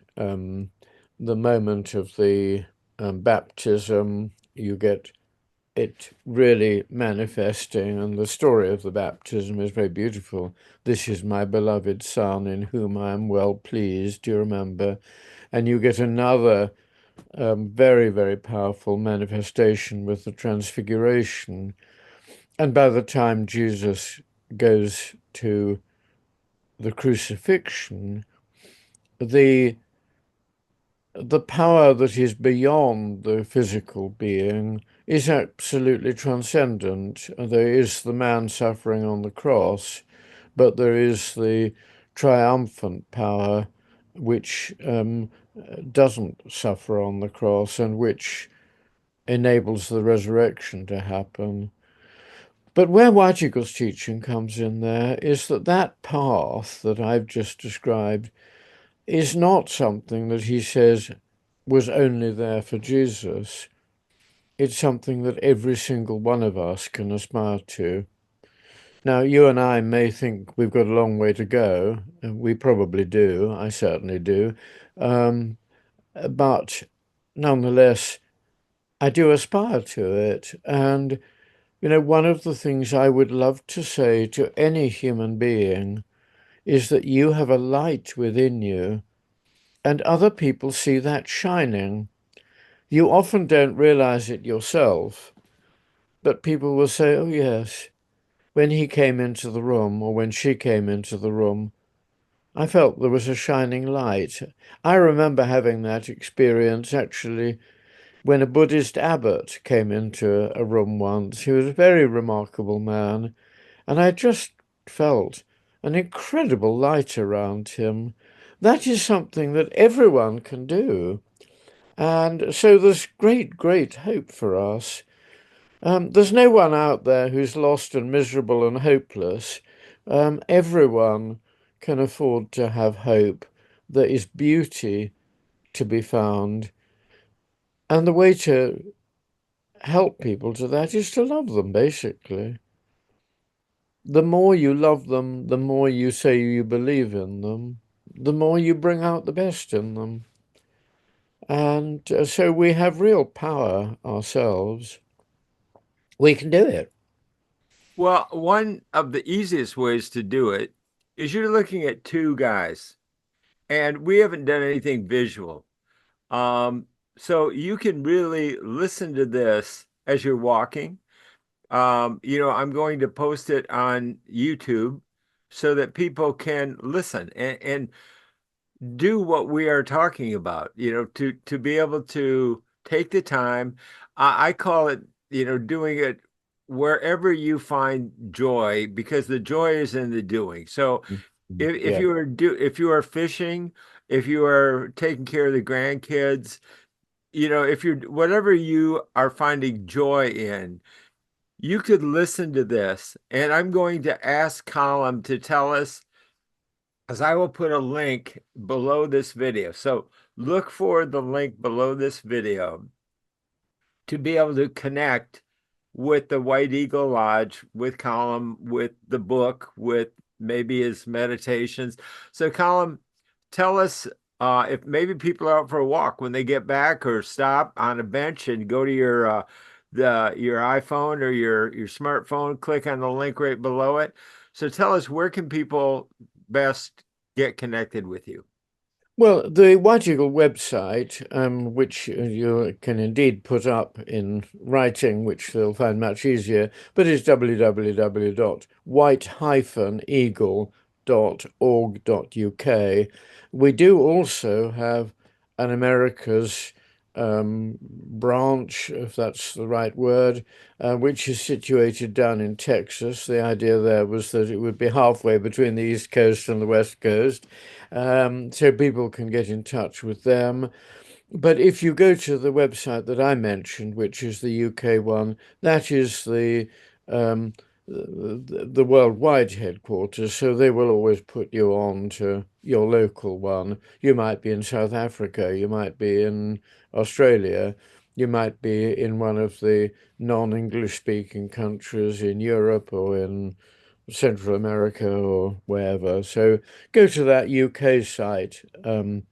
moment of the baptism, you get it really manifesting, and the story of the baptism is very beautiful. This is my beloved Son in whom I am well pleased, do you remember? And you get another very, very powerful manifestation with the Transfiguration. And by the time Jesus goes to the crucifixion, the the power that is beyond the physical being is absolutely transcendent. There is the man suffering on the cross, but there is the triumphant power which doesn't suffer on the cross and which enables the resurrection to happen. But where White Eagle's teaching comes in there is that path that I've just described is not something that he says was only there for Jesus. It's something that every single one of us can aspire to. Now, you and I may think we've got a long way to go, and we probably do. I certainly do. Um, but nonetheless, I do aspire to it. And, one of the things I would love to say to any human being is that you have a light within you, and other people see that shining. You often don't realize it yourself, but people will say, oh, yes, when he came into the room or when she came into the room, I felt there was a shining light. I remember having that experience actually when a Buddhist abbot came into a room once. He was a very remarkable man, and I just felt an incredible light around him. That is something that everyone can do. And so there's great, great hope for us. There's no one out there who's lost and miserable and hopeless. Everyone can afford to have hope. There is beauty to be found. And the way to help people to that is to love them, basically. The more you love them, the more you say you believe in them, the more you bring out the best in them. And so we have real power ourselves. We can do it. Well, one of the easiest ways to do it is you're looking at two guys, and we haven't done anything visual. So you can really listen to this as you're walking. I'm going to post it on YouTube so that people can listen and do what we are talking about, to be able to take the time. I call it, doing it wherever you find joy, because the joy is in the doing. So if Yeah. if you are fishing, if you are taking care of the grandkids, if you're whatever you are finding joy in, you could listen to this. And I'm going to ask Colum to tell us, as I will put a link below this video. So look for the link below this video to be able to connect with the White Eagle Lodge, with Colum, with the book, with maybe his meditations. So, Colum, tell us, if maybe people are out for a walk when they get back, or stop on a bench and go to your iPhone or your smartphone, click on the link right below it. So tell us, where can people best get connected with you? Well, the White Eagle website, which you can indeed put up in writing, which they'll find much easier, but is www.white-eagle.org.uk. We do also have an America's branch, if that's the right word, which is situated down in Texas. The idea there was that it would be halfway between the East Coast and the West Coast, so people can get in touch with them. But if you go to the website that I mentioned, which is the UK one, that is um, the worldwide headquarters. So they will always put you on to your local one. You might be in South Africa, you might be in Australia, you might be in one of the non-English speaking countries in Europe or in Central America or wherever. So go to that UK site in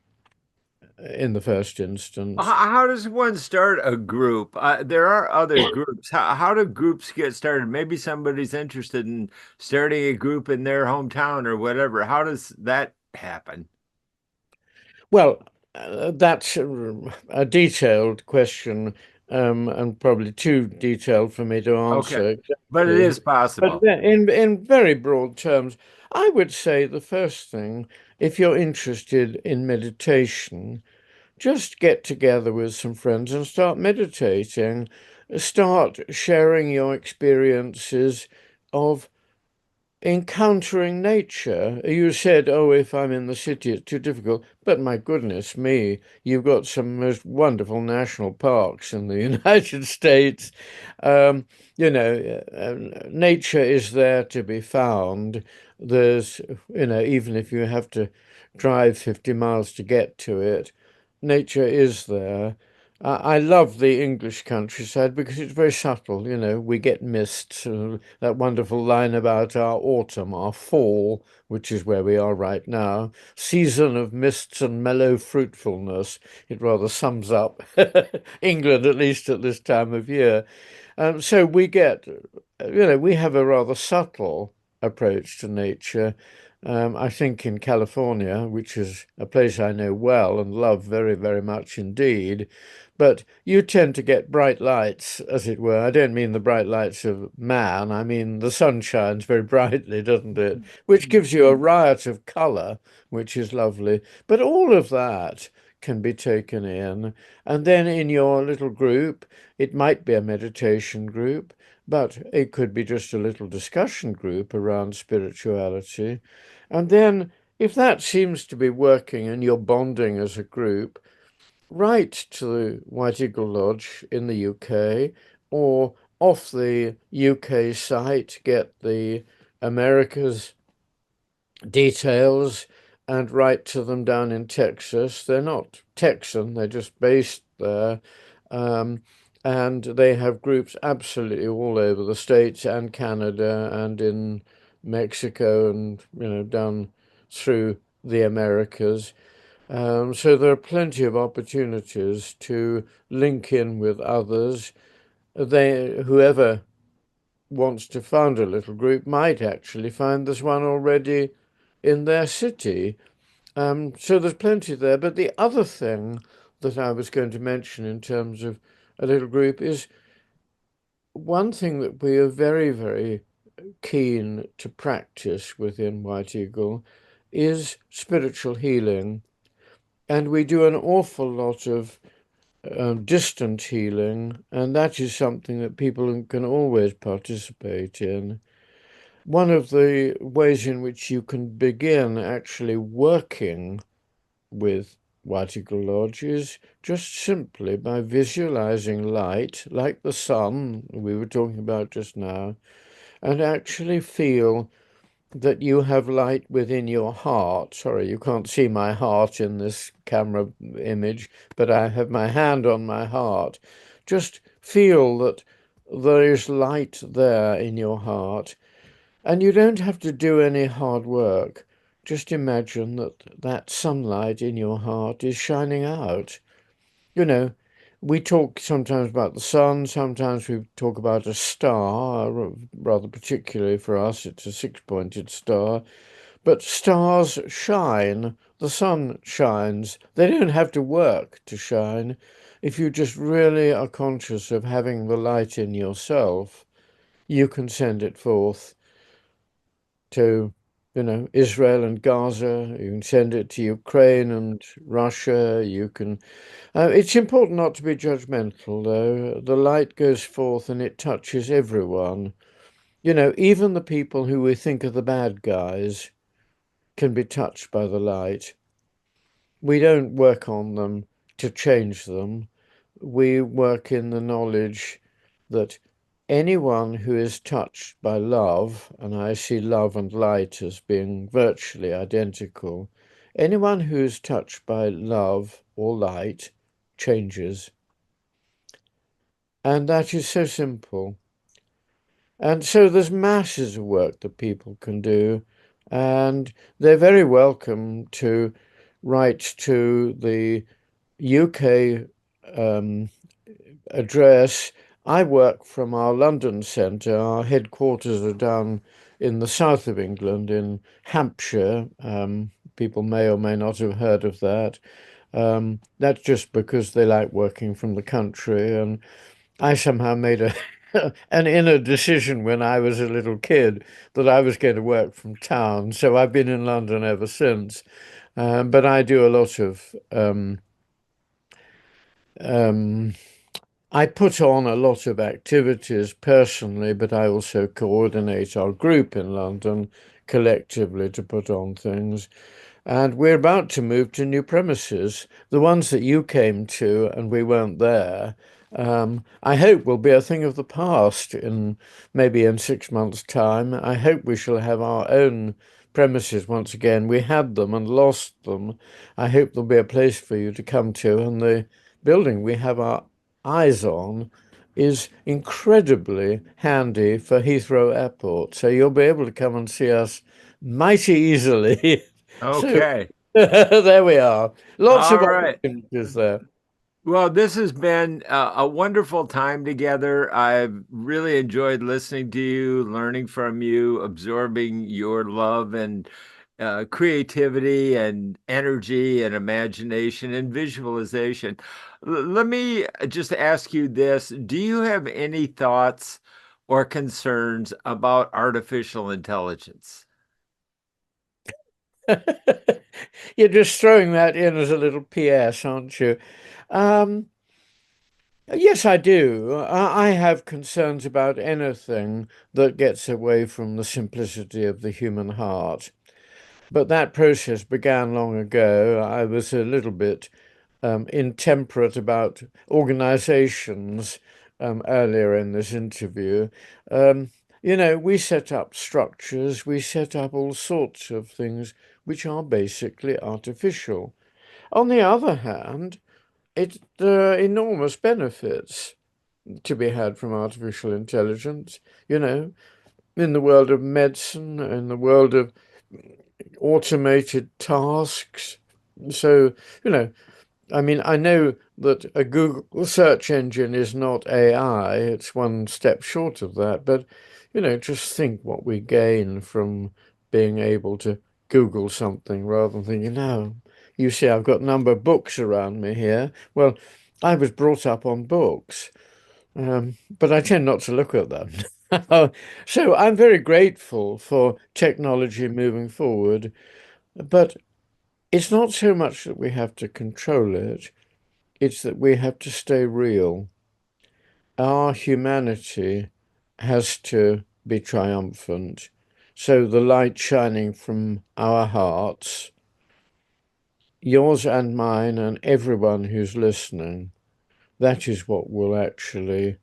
the first instance. How does one start a group? There are other groups. How do groups get started? Maybe somebody's interested in starting a group in their hometown or whatever. How does that happen? Well, that's a detailed question, and probably too detailed for me to Okay, answer but it exactly. is But possible. in very broad terms, I would say the first thing, if you're interested in meditation, just get together with some friends and start meditating. Start sharing your experiences of encountering nature. You said, oh, if I'm in the city, it's too difficult. But my goodness me, you've got some most wonderful national parks in the United States. Um, nature is there to be found. There's, even if you have to drive 50 miles to get to it, nature is there. I love the English countryside because it's very subtle. We get mists, that wonderful line about our autumn, our fall, which is where we are right now, season of mists and mellow fruitfulness. It rather sums up England, at least at this time of year. So we have a rather subtle approach to nature. I think in California, which is a place I know well and love very, very much indeed, but you tend to get bright lights, as it were. I don't mean the bright lights of man, I mean the sun shines very brightly, doesn't it? Which gives you a riot of colour, which is lovely. But all of that can be taken in. And then in your little group, it might be a meditation group, but it could be just a little discussion group around spirituality. And then, if that seems to be working and you're bonding as a group, write to the White Eagle Lodge in the UK, or off the UK site, get the Americas details and write to them down in Texas. They're not Texan, they're just based there. Um, and they have groups absolutely all over the States and Canada and in Mexico and, down through the Americas. So there are plenty of opportunities to link in with others. Whoever wants to found a little group might actually find there's one already in their city. So there's plenty there. But the other thing that I was going to mention in terms of a little group is one thing that we are very, very keen to practice within White Eagle is spiritual healing. And we do an awful lot of distant healing, and that is something that people can always participate in. One of the ways in which you can begin actually working with White Eagle Lodge is just simply by visualizing light, like the sun we were talking about just now, and actually feel that you have light within your heart. Sorry, you can't see my heart in this camera image, but I have my hand on my heart. Just feel that there is light there in your heart, and you don't have to do any hard work. Just imagine that that sunlight in your heart is shining out. You know, we talk sometimes about the sun, sometimes we talk about a star, rather particularly for us, it's a six-pointed star. But stars shine, the sun shines. They don't have to work to shine. If you just really are conscious of having the light in yourself, you can send it forth to, Israel and Gaza. You can send it to Ukraine and Russia. You can. It's important not to be judgmental, though. The light goes forth and it touches everyone. Even the people who we think are the bad guys can be touched by the light. We don't work on them to change them. We work in the knowledge that anyone who is touched by love, and I see love and light as being virtually identical, anyone who is touched by love or light changes. And that is so simple. And so there's masses of work that people can do, and they're very welcome to write to the UK um, address. I work from our London centre. Our headquarters are down in the south of England, in Hampshire. People may or may not have heard of that. That's just because they like working from the country, and I somehow made a an inner decision when I was a little kid that I was going to work from town. So I've been in London ever since. But I do a lot of um, I put on a lot of activities personally, but I also coordinate our group in London collectively to put on things. And we're about to move to new premises. The ones that you came to and we weren't there, I hope will be a thing of the past in maybe in 6 months' time. I hope we shall have our own premises once again. We had them and lost them. I hope there'll be a place for you to come to. And the building we have our eyes on is incredibly handy for Heathrow Airport. So you'll be able to come and see us mighty easily. So Okay. there we are. Lots of All right. opportunities there. Well, this has been a wonderful time together. I've really enjoyed listening to you, learning from you, absorbing your love and creativity and energy and imagination and visualization. Let me just ask you this. Do you have any thoughts or concerns about artificial intelligence? You're just throwing that in as a little PS, aren't you? Um, yes, I do. I have concerns about anything that gets away from the simplicity of the human heart. But that process began long ago. I was a little bit intemperate about organizations earlier in this interview. Um, we set up structures, we set up all sorts of things which are basically artificial. On the other hand, there are enormous benefits to be had from artificial intelligence, you know, in the world of medicine, in the world of automated tasks. So, you know, I mean, I know that a Google search engine is not AI, it's one step short of that, but just think what we gain from being able to Google something rather than thinking, no, you see, I've got a number of books around me here. Well, I was brought up on books. but I tend not to look at them. So I'm very grateful for technology moving forward, but it's not so much that we have to control it, it's that we have to stay real. Our humanity has to be triumphant. So the light shining from our hearts, yours and mine, and everyone who's listening, that is what will actually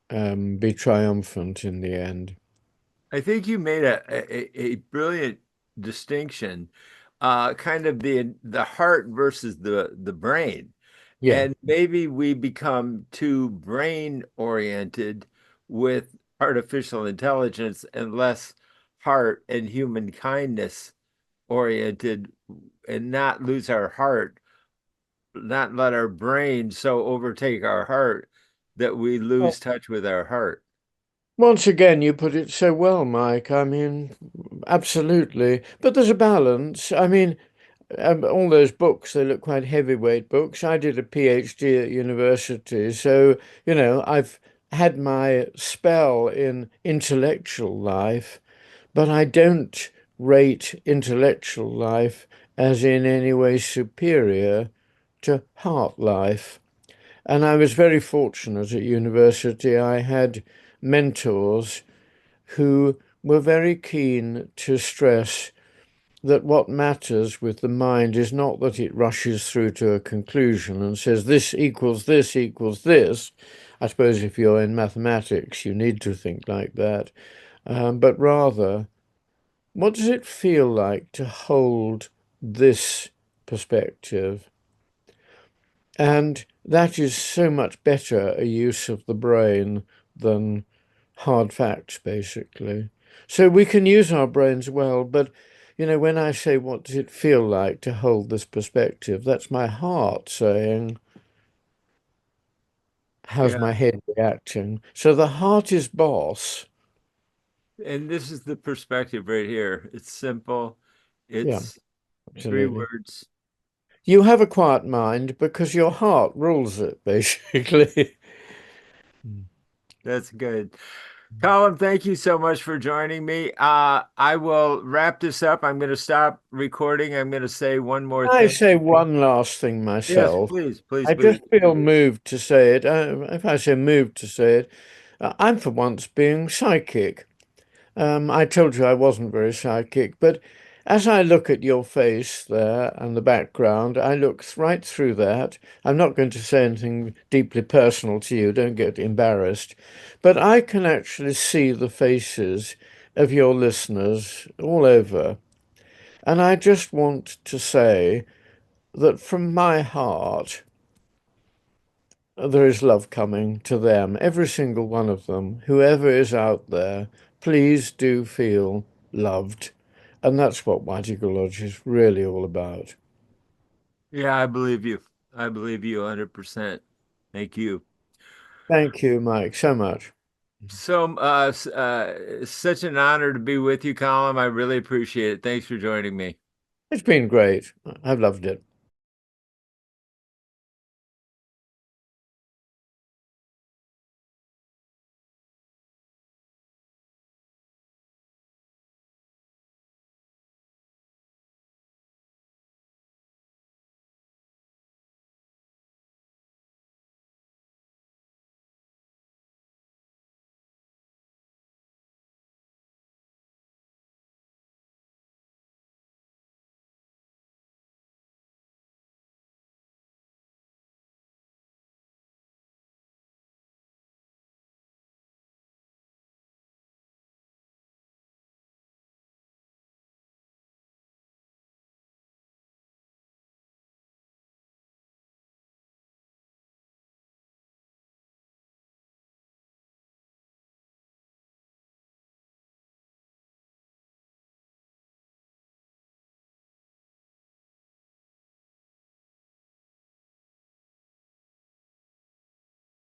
be triumphant in the end. I think you made a brilliant distinction, kind of the heart versus the brain. Yeah. And maybe we become too brain oriented with artificial intelligence and less heart and human kindness oriented, and not lose our heart, not let our brain so overtake our heart that we Well, lose touch with our heart. once again, you put it so well, Mike. I mean, absolutely. But there's a balance. I mean, all those books, they look quite heavyweight books. I did a PhD at university, so, I've had my spell in intellectual life, but I don't rate intellectual life as in any way superior to heart life. And I was very fortunate at university. I had mentors who were very keen to stress that what matters with the mind is not that it rushes through to a conclusion and says this equals this equals this. I suppose if you're in mathematics, you need to think like that. But rather, what does it feel like to hold this perspective? And that is so much better a use of the brain than hard facts, basically. So we can use our brains well, but when I say, what does it feel like to hold this perspective? That's my heart saying, how's Yeah. my head reacting? So the heart is boss. And this is the perspective right here. It's simple. Yeah, It's three absolutely. words. You have a quiet mind because your heart rules it, basically. That's good. Colin, thank you so much for joining me. I will wrap this up. I'm going to stop recording. I'm going to say one more I thing. say one last thing Yes, myself. please, please, I please. just feel moved to say it. If I say moved to say it, I'm for once being psychic. I told you I wasn't very psychic, but as I look at your face there and the background, I look right through that. I'm not going to say anything deeply personal to you, don't get embarrassed, but I can actually see the faces of your listeners all over. And I just want to say that from my heart, there is love coming to them, every single one of them, whoever is out there, please do feel loved. And that's what Mighty Lodge is really all about. Yeah, I believe you. I believe you 100%. Thank you. Thank you, Mike, so much. So, such an honor to be with you, Colin. I really appreciate it. Thanks for joining me. It's been great. I've loved it.